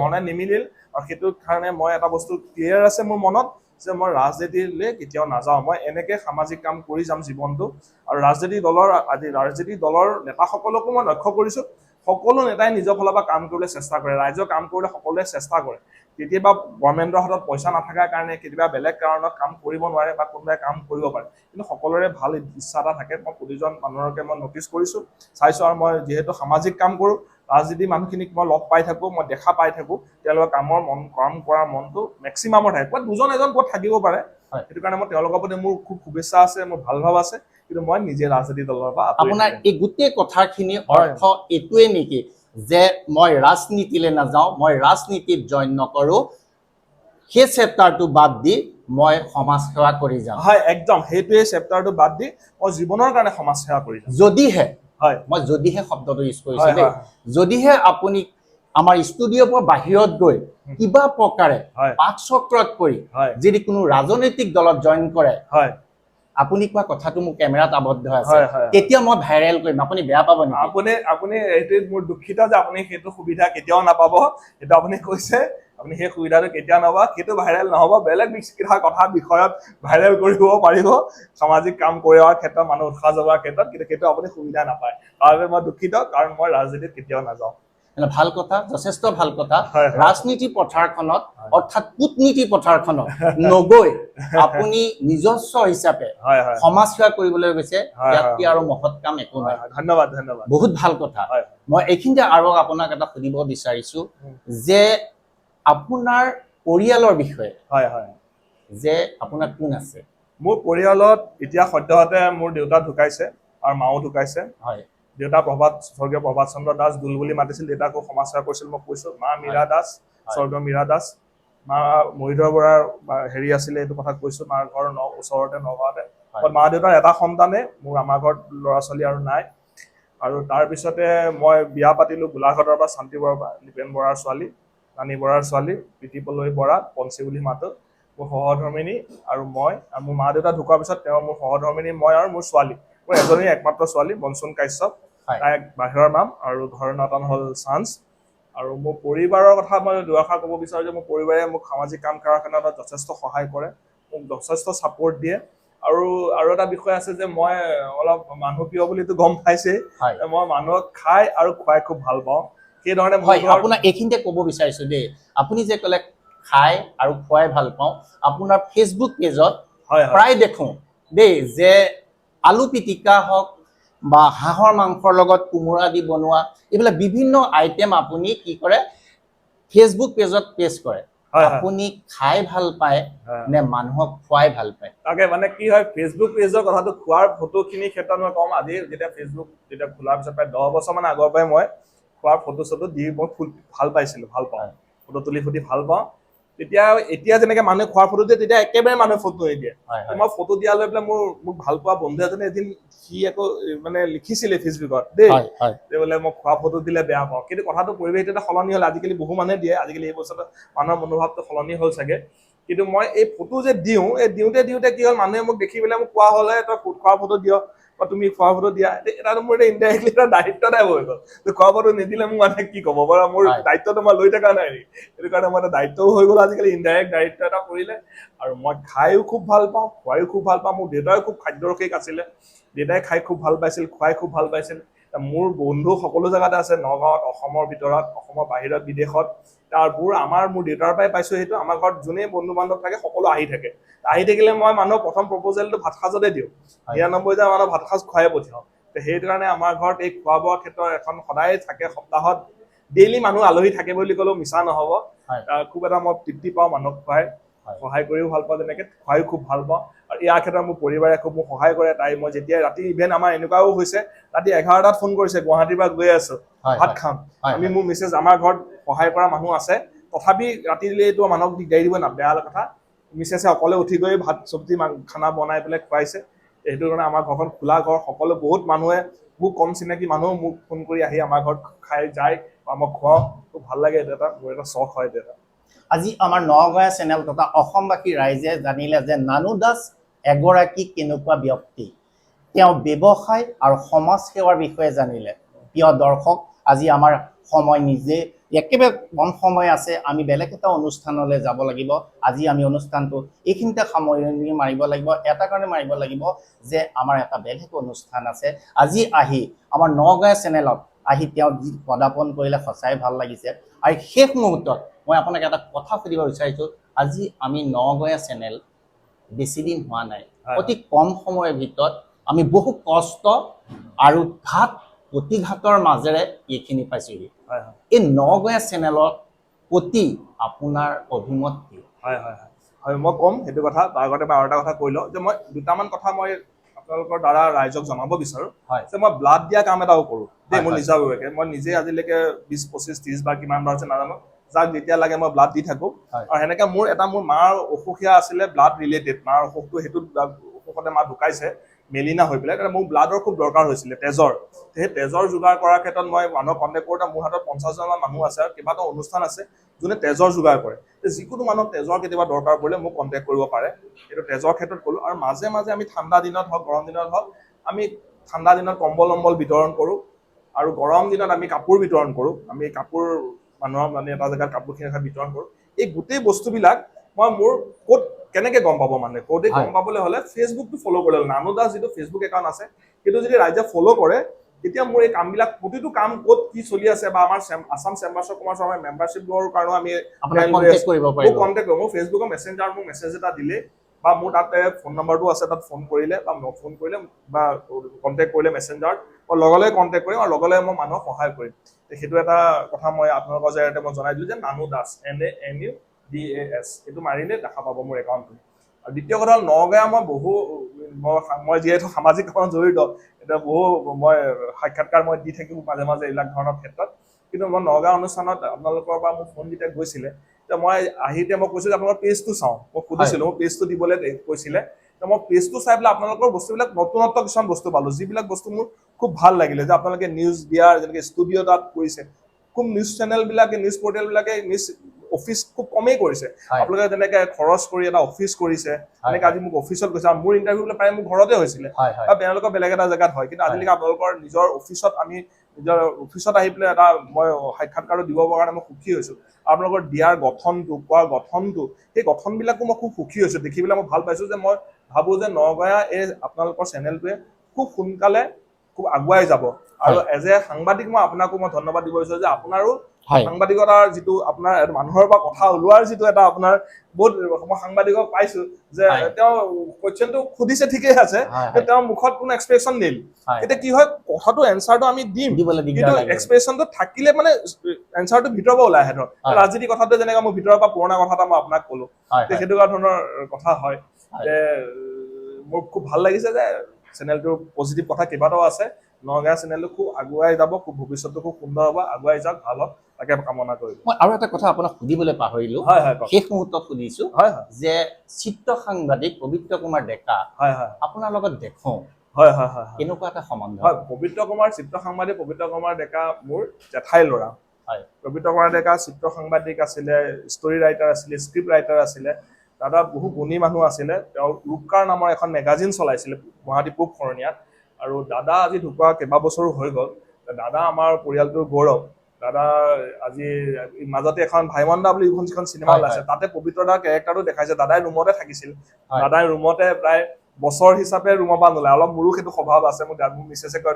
Speaker 1: মনে নিমিলিল, আৰু সেইটো কাৰণে মই এটা বস্তু ক্লিয়াৰ আছে মোৰ মনত যে মই ৰাজনীতিলৈ কেতিয়াও নাযাওঁ। মই এনেকে সামাজিক কাম কৰি যাম জীৱনটো। আৰু ৰাজনীতি দলৰ নেতাসকলকো মই লক্ষ্য কৰিছো, সকলো নেতাই নিজৰ ফালৰ পৰা কাম কৰিবলৈ চেষ্টা কৰে, ৰাইজৰ কাম কৰিবলৈ সকলোৱে চেষ্টা কৰে। কেতিয়াবা গভৰ্ণমেণ্টৰ হাতত পইচা নাথাকাৰ কাৰণে, কেতিয়াবা বেলেগ কাৰণত কাম কৰিব নোৱাৰে বা কোনোবাই কাম কৰিব পাৰে, কিন্তু সকলোৰে ভাল ইচ্ছা এটা থাকে। মই প্ৰতিজন মানুহকে মই নটিচ কৰিছো, চাইছো, আৰু মই যিহেতু সামাজিক কাম কৰো, ৰাজনীতি মানুহখিনিক মই লগ পাই থাকো, মই দেখা পাই থাকো, তেওঁলোকৰ কাম কৰাৰ মনটো মেক্সিমামৰ থাকে, ক'ত দুজন এজন ক'ত থাকিব পাৰে। সেইটো কাৰণে মই তেওঁলোকৰ প্ৰতি মোৰ খুব শুভেচ্ছা আছে, মোৰ ভাল ভাৱ আছে, কিন্তু মই নিজে ৰাজনীতি দলৰ পৰা
Speaker 2: আপোনাৰ এই গোটেই কথাখিনি অৰ্থ এইটোৱে নেকি যে মই ৰাজনীতিলৈ নাযাওঁ, মই ৰাজনীতিত জইন নকৰো, সেই চেপ্টাৰটো বাদ দি মই সমাজ সেৱা কৰি যাম?
Speaker 1: হয়, একদম সেইটোৱে চেপ্টাৰটো বাদ দি মই জীৱনৰ কাৰণে সমাজ সেৱা কৰি যাম।
Speaker 2: যদিহে,
Speaker 1: হয়,
Speaker 2: মই যদিহে শব্দটো ইউজ কৰিছো দেই, যদিহে আপুনি আমাৰ ষ্টুডিঅ'ৰ পৰা বাহিৰত গৈ কিবা প্ৰকাৰে পাক চক্ৰত পৰি যদি কোনো ৰাজনৈতিক দলত জইন কৰে, আপুনি কোৱা কথাটো মোৰ কেমেৰাত আবদ্ধ আছে, তেতিয়া মই ভাইৰেল কৰিম, আপুনি বেয়া পাব নেকি?
Speaker 1: আপুনি এইটো মোৰ দুখিত যে আপুনি সেইটো সুবিধা কেতিয়াও নাপাব। সেইটো আপুনি কৈছে, আপুনি সেই সুবিধাটো কেতিয়াও নাপাব, সেইটো ভাইৰেল নহব। বেলেগ কথা বিষয়ত ভাইৰেল কৰিব পাৰিব, সামাজিক কাম কৰাৰ ক্ষেত্ৰত, মানুহ উৎসাহ যোগোৱাৰ ক্ষেত্ৰত, কিন্তু সেইটো আপুনি সুবিধা নাপায়। তাৰ বাবে মই দুখিত, কাৰণ মই ৰাজনীতিত কেতিয়াও নাযাওঁ।
Speaker 2: ভাল কথা, যথেষ্ট ভাল কথা। ৰাজনীতি পথাৰখনত, অৰ্থাৎ কূটনীতি পথাৰখনত নগৈ আপুনি নিজস্ব হিচাপে সমাজ সেৱা কৰিবলৈ গৈছে, ইয়াতকৈ আৰু মহৎ কাম একো নাই।
Speaker 1: ধন্যবাদ, ধন্যবাদ।
Speaker 2: বহুত ভাল কথা। মই এইখিনিতে আৰু আপোনাক এটা সুধিব বিচাৰিছো যে আপোনাৰ পৰিয়ালৰ বিষয়ে, যে আপোনাৰ কোন আছে?
Speaker 1: মোৰ পৰিয়ালত এতিয়া সদ্যহতে মোৰ দেউতা ঢুকাইছে আৰু মাও ঢুকাইছে। দেউতা স্বৰ্গীয় প্ৰভাত চন্দ্ৰ দাস দুল বুলি মাতিছিল, দেউতাকো সমাজ সেৱা কৰিছিল, মই কৈছো। মা মীৰা দাস, স্বৰ্গীয় মীৰা দাস। মা মহিধৰ বৰাৰ হেৰি আছিলে, এইটো কথা কৈছো। মাৰ ঘৰ ওচৰতে, নগাঁৱতে। মা দেউতাৰ এটা সন্তানে, মোৰ আমাৰ ঘৰত ল'ৰা ছোৱালী আৰু নাই। আৰু তাৰপিছতে মই বিয়া পাতিলো গোলাঘাটৰ পৰা, শান্তি বৰাৰ পৰা, দীপেন বৰাৰ ছোৱালী, ৰাণী বৰাৰ ছোৱালী, প্ৰীতি পল্লৱী বৰা, পঞ্চী বুলি মাতো। মোৰ সহধৰ্মিনী আৰু মই, আৰু মোৰ মা দেউতা ঢুকোৱাৰ পিছত তেওঁ মোৰ সহধৰ্মিনী, মই আৰু মোৰ ছোৱালী, মোৰ এজনী একমাত্ৰ ছোৱালী বনচুন কাশ্যপ, তাই বাহিৰৰ নাম, আৰু ঘৰৰ নাম হ'ল চান্স। আৰু মোৰ পৰিবাৰৰ কথা মই দুআষাৰ ক'ব বিচাৰো যে মোৰ পৰিবাৰে মোক সামাজিক কাম কৰাৰ ক্ষেত্ৰত যথেষ্ট সহায় কৰে, মোক যথেষ্ট ছাপোৰ্ট দিয়ে। আৰু এটা বিষয় আছে যে মই অলপ মানুহ প্ৰিয় বুলিতো গম পাইছেই, মই মানুহক খাই আৰু খুৱাই খুব ভাল পাওঁ। সেইধৰণে
Speaker 2: আপোনাক এইখিনিতে ক'ব বিচাৰিছো দেই, আপুনি যে ক'লে খাই আৰু খুৱাই ভাল পাওঁ, আপোনাৰ ফেচবুক পেজত প্ৰায় দেখোঁ দেই যে আলু পিটিকা হওক বা হাঁহৰ মাংসৰ লগত কোমোৰা দি বনোৱা, এইবিলাক বিভিন্ন আইটেম আপুনি কি কৰে ফেচবুক পেজত পেষ্ট কৰে। আপুনি খাই ভাল পায় নে মানুহক খুৱাই ভাল পায়?
Speaker 1: তাকে মানে কি হয়, ফেচবুক পেজৰ কথাটো, খোৱাৰ ফটোখিনিৰ ক্ষেত্ৰত মই ক'ম, আজি যেতিয়া ফেচবুক খোলাৰ পিছত প্ৰায় 10 বছৰমান আগৰ পৰাই মই খোৱাৰ ফটো চটো দি মই ভাল পাইছিলো, ভাল পাওঁ, ফটো তুলি ভাল পাওঁ। এতিয়া যেনেকে মানুহে খোৱাৰ ফটো দিয়ে, তেতিয়া একেবাৰে মানুহে ফটো নিদিয়ে। মই ফটো দিয়া লৈ পেলাই মোক ভাল পোৱা বন্ধু এজনে এদিন সি আকৌ মানে লিখিছিলে ফেচবুকত দেই, বোলে মই খোৱা ফটো দিলে বেয়া পাওঁ। কিন্তু কথাটো পৰিৱেশটো সলনি হ'ল, আজিকালি বহু মানুহে দিয়ে, আজিকালি এই বছৰটো মানুহৰ মনোভাৱটো সলনি হ'ল চাগে। কিন্তু মই এই ফটো যে দিওঁ, এই দিওঁতে কি হ'ল, মানুহে মোক দেখি পেলাই মোক কোৱা হ'লে তই খোৱা ফটো দিয় বা তুমি খোৱা ফটো দিয়া, এটা মোৰ ইনডাইৰেক্টলি এটা দায়িত্ব টাইপ হৈ গ'ল। খোৱা ফটো নিদিলে মোক মানুহে কি ক'ব বাৰু, মোৰ দায়িত্বটো মই লৈ থকা নাই। সেইটো কাৰণে মই এটা দায়িত্বও হৈ গ'ল আজিকালি, ইনডাইৰেক্ট দায়িত্ব এটা পৰিলে। আৰু মই খাইও খুব ভাল পাওঁ, খুৱাইও খুব ভাল পাওঁ। মোৰ দেউতাও খুব খাদ্যৰসিক আছিলে, দেউতাই খাই খুব ভাল পাইছিল, খুৱাই খুব ভাল পাইছিল। মোৰ বন্ধু সকলো জেগাতে আছে, নগাঁৱত, অসমৰ ভিতৰত, অসমৰ বাহিৰত, বিদেশত। মোৰ দেউতাৰ পৰাই পাইছো সেইটো। আমাৰ ঘৰত যোনেই বন্ধু বান্ধৱ থাকে সকলো আহি থাকে। আহি থাকিলে মই মানুহক প্ৰথম প্ৰপ'জেলটো ভাত সাজতে দিওঁ, 99 মানুহক ভাত সাজ খুৱাই পঠিয়াওঁ। সেইটো কাৰণে আমাৰ ঘৰত এই খোৱা বোৱাৰ ক্ষেত্ৰত এখন সদায় থাকে, সপ্তাহত ডেইলি মানুহ আলহী থাকে বুলি ক'লেও মিছা নহ'ব। খুব এটা মই তৃপ্তি পাওঁ মানুহক খুৱাই। সহায় কৰিও ভাল পাওঁ, তেনেকৈ খুৱাইও খুব ভাল পাওঁ। আৰু ইয়াৰ ক্ষেত্ৰত মোৰ পৰিবাৰে খুব মোক সহায় কৰে। তাই মই যেতিয়া ৰাতি ইভেন আমাৰ এনেকুৱাও হৈছে ৰাতি 11টাত ফোন কৰিছে, গুৱাহাটীৰ পৰা গৈ আছো ভাত খাম, আমি মোৰ মিছেছ আমাৰ ঘৰত সহায় কৰা মানুহ আছে, তথাপি ৰাতিলৈ এইটো মানুহক দিগদাৰি দিব না, বেয়া কথা। মিছেছে অকলে উঠি গৈ ভাত চব্জি খানা বনাই পেলাই খুৱাইছে। সেইটো কাৰণে আমাৰ ঘৰখন খোলা ঘৰ, সকলো বহুত মানুহে মোক কম চিনাকি মানুহ মোক ফোন কৰি আহি আমাৰ ঘৰত খাই যায় বা মই খুৱাওঁ, খুব ভাল লাগে। এইটো এটা মোৰ এটা চখ হয়। এইটো এটা
Speaker 2: আজি আমাৰ নগঞা চেনেল তথা অসমবাসী ৰাইজে জানিলে যে নানু দাস এগৰাকী কেনেকুৱা ব্যক্তি, তেওঁ ব্যৱসায় আৰু সমাজ সেৱাৰ বিষয়ে জানিলে। প্ৰিয় দৰ্শক, আজি আমাৰ সময় নিজে একেবাৰে কম সময় আছে, আমি বেলেগ এটা অনুষ্ঠানলৈ যাব লাগিব। আজি আমি অনুষ্ঠানটো এইখিনিতে সামৰণি মাৰিব লাগিব, এটা কাৰণে মাৰিব লাগিব যে আমাৰ এটা বেলেগ অনুষ্ঠান আছে। আজি আহি আমাৰ নগঞা চেনেলত আহি তেওঁ যি পদাৰ্পণ কৰিলে সঁচাই ভাল লাগিছে। আৰু শেষ মুহূৰ্তত মই আপোনাক এটা কথা সুধিব বিচাৰিছোঁ, আজি আমি নগঞা চেনেল বেছি দিন হোৱা নাই, অতি কম সময়ৰ ভিতৰত আমি বহু কষ্ট আৰু ঘাট প্ৰতিঘাতৰ মাজেৰে এইখিনি পাইছোঁহি। এই নগঞা চেনেলৰ প্ৰতি আপোনাৰ অভিমত কি?
Speaker 1: হয় হয় হয় হয় মই ক'ম সেইটো কথা। তাৰ আগতে মই আৰু এটা কথা কৈ লওঁ যে মই দুটামান কথা মই আপোনালোকৰ দ্বাৰা ৰাইজক জনাব বিচাৰোঁ যে মই ব্লাড দিয়া কাম এটাও কৰোঁ দেই, মোৰ নিজাববীয়াকৈ। মই নিজে আজিলৈকে 20, 25, 30 বাৰ কিমান বাৰ হৈছে নাজানো, যাক যেতিয়া লাগে মই ব্লাড দি থাকোঁ। আৰু সেনেকৈ মোৰ মাৰ অসুখীয়া আছিলে, ব্লাড ৰিলেটেড। মাৰ অসুখটো সেইটো অসুখতে মা ঢুকাইছে মেলিনা হৈ পেলাই। মোৰ ব্লাডৰ খুব দৰকাৰ হৈছিলে, তেজৰ। সেই তেজৰ যোগাৰ কৰাৰ ক্ষেত্ৰত মই মানুহক কণ্টেক্ট কৰোঁতে মোৰ হাতত 50জনমান মানুহ আছে আৰু কেইবাটাও অনুষ্ঠান আছে যোনে তেজৰ যোগাৰ কৰে। যিকোনো মানুহক তেজৰ কেতিয়াবা দৰকাৰ পৰিলে মোক কণ্টেক্ট কৰিব পাৰে। এইটো তেজৰ ক্ষেত্ৰত ক'লোঁ। আৰু মাজে মাজে আমি ঠাণ্ডা দিনত হওক গৰম দিনত হওক, আমি ঠাণ্ডা দিনত কম্বল বিতৰণ কৰোঁ আৰু গৰম দিনত আমি কাপোৰ বিতৰণ কৰোঁ। আমি কাপোৰ মানুহৰ এটা জেগাত কাপোৰখিনি বিতৰণ কৰোঁ। এই গোটেই বস্তুবিলাক মই মোৰ ক'ত কেনেকৈ গম পাব, ক'তে গম পাবলৈ হ'লে ফেচবুকটো ফ'ল' কৰিব লাগিব। নানু দাস যিটো ফেচবুক একাউণ্ট আছে সেইটো যদি ৰাইজে ফ'ল' কৰে, তেতিয়া মোৰ এই কামবিলাক প্ৰতিটো কাম ক'ত কি চলি আছে বা আমাৰ আছাম চেম্বাৰ্ছ অফ কমাৰ্চৰ আমাৰ মেম্বাৰশ্বিপৰ কাৰণেও আমি
Speaker 2: কণ্টেক্ট কৰিব পাৰিব।
Speaker 1: কণ্টেক্ট কৰোঁ। মোৰ ফেচবুকৰ মেছেঞ্জাৰত মোক মেছেজ এটা দিলে বা মোৰ তাতে ফোন নম্বৰটো আছে, তাত ফোন কৰিলে বা ফোন কৰিলে বা কণ্টেক্ট কৰিলে মেছেঞ্জাৰত, মই লগে লগে কণ্টেক্ট কৰিম আৰু লগে লগে মই মানুহক সহায় কৰিম। সেইটো এটা কথা মই আপোনালোকৰ জৰিয়তে মই জনাই দিলোঁ যে নানু দাস NANUDAS এইটো মাৰিলে দেখা পাব মোৰ একাউণ্টটো। আৰু দ্বিতীয় কথা হ'ল নগঞা মই যিহেতু সামাজিক কামত জড়িত, এতিয়া মই সাক্ষাৎকাৰ মই দি থাকিব মাজে মাজে এইবিলাক ধৰণৰ ক্ষেত্ৰত। কিন্তু মই নগঞা অনুষ্ঠানত আপোনালোকৰ পৰা মোক ফোন যেতিয়া গৈছিলে, মই আহিতে মই কৈছোঁ যে আপোনালোকৰ পেজটো চাওঁ। মই সুধিছিলোঁ, মোৰ পেজটো দিবলৈ কৈছিলে। মই পেজটো চাই পেলাই আপোনালোকৰ বস্তুবিলাক নতুনত্ব কিছুমান বস্তু পালোঁ, যিবিলাক বস্তু মোৰ খুব ভাল লাগিলে। যে আপোনালোকে নিউজ দিয়াৰ যেনেকৈ ষ্টুডিঅ' তাত কৰিছে, খুব নিউজ চেনেলবিলাকে নিউজ পৰ্টেলবিলাকে নিউজ অফিচ খুব কমেই কৰিছে। আপোনালোকে যেনেকৈ খৰচ কৰি এটা অফিচ কৰিছে, তেনেকৈ আজি মোক অফিচত গৈছে। আৰু মোৰ ইণ্টাৰভিউবিলাক প্ৰায় মোৰ ঘৰতে হৈছিলে, বা তেওঁলোকৰ বেলেগ এটা জেগাত হয়। কিন্তু আজিলৈকে আপোনালোকৰ নিজৰ অফিচত আহি পেলাই এটা মই সাক্ষাৎকাৰো দিব পৰা কাৰণে মই সুখী হৈছোঁ। আপোনালোকৰ দিয়াৰ গঠনটো, কোৱাৰ গঠনটো, সেই গঠনবিলাকো মই খুব সুখী হৈছোঁ দেখি পেলাই। মই ভাল পাইছোঁ যে মই ভাবোঁ যে নগঞা এই আপোনালোকৰ চেনেলটোৱে খুব সোনকালে খুব আগুৱাই যাব। আৰু এজ এ সাংবাদিক মই আপোনাকো মই ধন্যবাদ দিব বিচাৰোঁ যে আপোনাৰো সাংবাদিকতাৰ যিটো আপোনাৰ মানুহৰ পৰা কথা ওলোৱাৰ যিটো এটা আপোনাৰ বহুত, মই সাংবাদিকক পাইছোঁ যে তেওঁ কুৱেশ্যনটো সুধিছে ঠিকেই আছে, তেওঁৰ মুখত কোনো এক্সপ্ৰেছন নিল। এতিয়া কি হয়, কথাটো এনচাৰটো আমি দিম, কিন্তু এক্সপ্ৰেছনটো থাকিলে মানে এনচাৰটো ভিতৰৰ পৰা ওলাই আহে। ধৰক ৰাজনীতি কথাটো যেনেকৈ মোৰ ভিতৰৰ পৰা পুৰণা কথা এটা মই আপোনাক ক'লোঁ, সেইটো ধৰণৰ কথা হয়। যে মোৰ খুব ভাল লাগিছে যে চেনেলটোৰ পজিটিভ কথা কেইবাটাও আছে। নগঞা চেনেলটো খুব আগুৱাই যাব, খুব ভৱিষ্যতটো খুব সুন্দৰ হ'ব, আগুৱাই যাওক, ভাল হওক, তাকে কামনা কৰিলোঁ।
Speaker 2: মই আৰু এটা কথা আপোনাক সুধিবলৈ পাহৰিলোঁ, শেষ মুহূৰ্তত সুধিছোঁ যে চিত্ৰ সাংবাদিক পবিত্ৰ কুমাৰ ডেকা আপোনাৰ লগত দেখোঁ, কেনেকুৱা এটা সম্বন্ধ?
Speaker 1: পবিত্ৰ কুমাৰ চিত্ৰ সাংবাদিক পবিত্ৰ কুমাৰ ডেকা মোৰ জেঠাইৰ ল'ৰা। পবিত্ৰ কুমাৰ ডেকা চিত্ৰ সাংবাদিক আছিলে, ষ্টৰী ৰাইটাৰ আছিলে, স্ক্ৰিপ্ট ৰাইটাৰ আছিলে। দাদা বহু গুণী মানুহ আছিলে। তেওঁ ৰূপকাৰ নামৰ এখন মেগাজিন চলাইছিলে গুৱাহাটী পূব শৰণীয়াত। আৰু দাদা আজি ঢুকুৱা কেইবাবছৰো হৈ গ'ল। দাদা আমাৰ পৰিয়ালটোৰ গৌৰৱ। দাদা আজি মাজতে এখন ভাইমন্দা বুলি যিখন চিনেমা ওলাইছে, তাতে পবিত্ৰ দাৰ কেৰেক্টাৰটো দেখাইছে। দাদাই ৰুমতে থাকিছিল, দাদাই ৰুমতে প্ৰায় বছৰ হিচাপে ৰুমৰ পৰা নোলায়। অলপ মোৰো সেইটো স্বভাৱ আছে। মোৰ মিছেছে কয়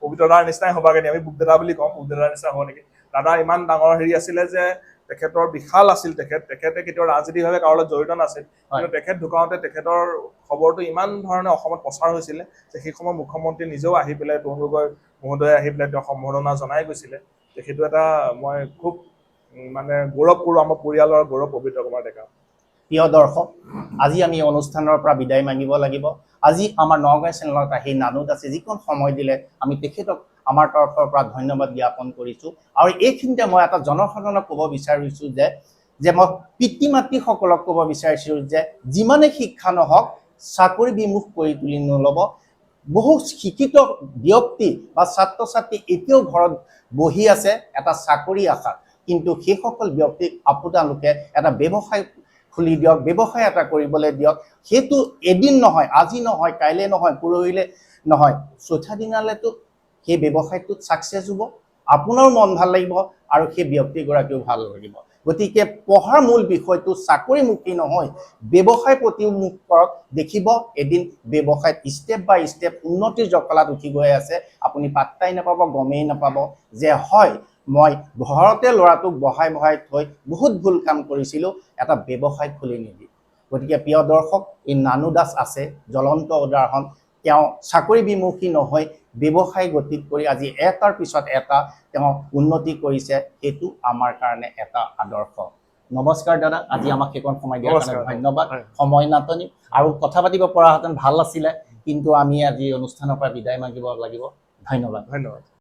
Speaker 1: পবিত্ৰ দাৰ নিচিনাই হ'বাগে নি, আমি বুক দাদা বুলি কওঁ, বুক দাদাৰ নিচিনা হ'ব নেকি। দাদা ইমান ডাঙৰ আছিলে যে তেখেতৰ বিশাল আছিল। তেখেতে কেতিয়াও ৰাজনীতিভাৱে কাৰো লগত জড়িত নাছিল, কিন্তু তেখেত ঢুকাওঁতে তেখেতৰ খবৰটো ইমান ধৰণে অসমত প্ৰচাৰ হৈছিলে যে সেই সময়ত মুখ্যমন্ত্ৰী নিজেও আহি পেলাই তৰুণ গগৈ মহোদয়ে আহি পেলাই তেওঁ সম্বৰ্ধনা জনাই গৈছিলে। সেইটো এটা মই খুব গৌৰৱ কৰোঁ, আমাৰ পৰিয়ালৰ গৌৰৱ পবিত্ৰ কুমাৰ ডেকা।
Speaker 2: প্ৰিয় দৰ্শক, আজি আমি অনুষ্ঠানৰ পৰা বিদায় মাগিব লাগিব। আজি আমাৰ নগাঁও চেনেলত আহি নানু দাসে যিকণ সময় দিলে আমি তেখেতক আমাৰ তৰফৰ পৰা ধন্যবাদ জ্ঞাপন কৰিছোঁ। আৰু এইখিনিতে মই এটা জনসাধাৰণক ক'ব বিচাৰিছোঁ যে মই পিতৃ মাতৃসকলক ক'ব বিচাৰিছোঁ যে যিমানে শিক্ষা নহওক চাকৰি বিমুখ কৰি তুলি নল'ব। বহু শিক্ষিত ব্যক্তি বা ছাত্ৰ ছাত্ৰী এতিয়াও ঘৰত বহি আছে এটা চাকৰি আশাত, কিন্তু সেইসকল ব্যক্তিক আপোনালোকে এটা ব্যৱসায় খুলি দিয়ক, ব্যৱসায় এটা কৰিবলৈ দিয়ক। সেইটো এদিন নহয়, আজি নহয়, কাইলৈ নহয়, পৰহিলৈ নহয়, চৈথা দিনালৈতো সেই ব্যৱসায়টোত ছাকচেছ হ'ব, আপোনাৰো মন ভাল লাগিব আৰু সেই ব্যক্তিগৰাকীও ভাল লাগিব। গতিকে পঢ়াৰ মূল বিষয়টো চাকৰিমুখী নহয়, ব্যৱসায় প্ৰতিমুখ কৰক। দেখিব এদিন ব্যৱসায়ত ষ্টেপ বাই ষ্টেপ উন্নতিৰ জখলাত উঠি গৈ আছে। আপুনি পাত্তাই নাপাব, গমেই নাপাব যে হয় মই ঘৰতে ল'ৰাটোক বহাই থৈ বহুত ভুল কাম কৰিছিলোঁ, এটা ব্যৱসায় খুলি নিদি। গতিকে প্ৰিয় দৰ্শক, এই নানু দাস আছে জ্বলন্ত উদাহৰণ। তেওঁ চাকৰি বিমুখী নহয়, ব্যৱসায় গতিত কৰি আজি এটাৰ পিছত এটা তেওঁ উন্নতি কৰিছে। সেইটো আমাৰ কাৰণে এটা আদৰ্শ। নমস্কাৰ দাদা, আজি আমাক সেইকণ সময় দিয়াৰ কাৰণে ধন্যবাদ। সময় নাটনি আৰু কথা পাতিব পৰাহেঁতেন ভাল আছিলে, কিন্তু আমি আজি অনুষ্ঠানৰ পৰা বিদায় মাগিব লাগিব। ধন্যবাদ।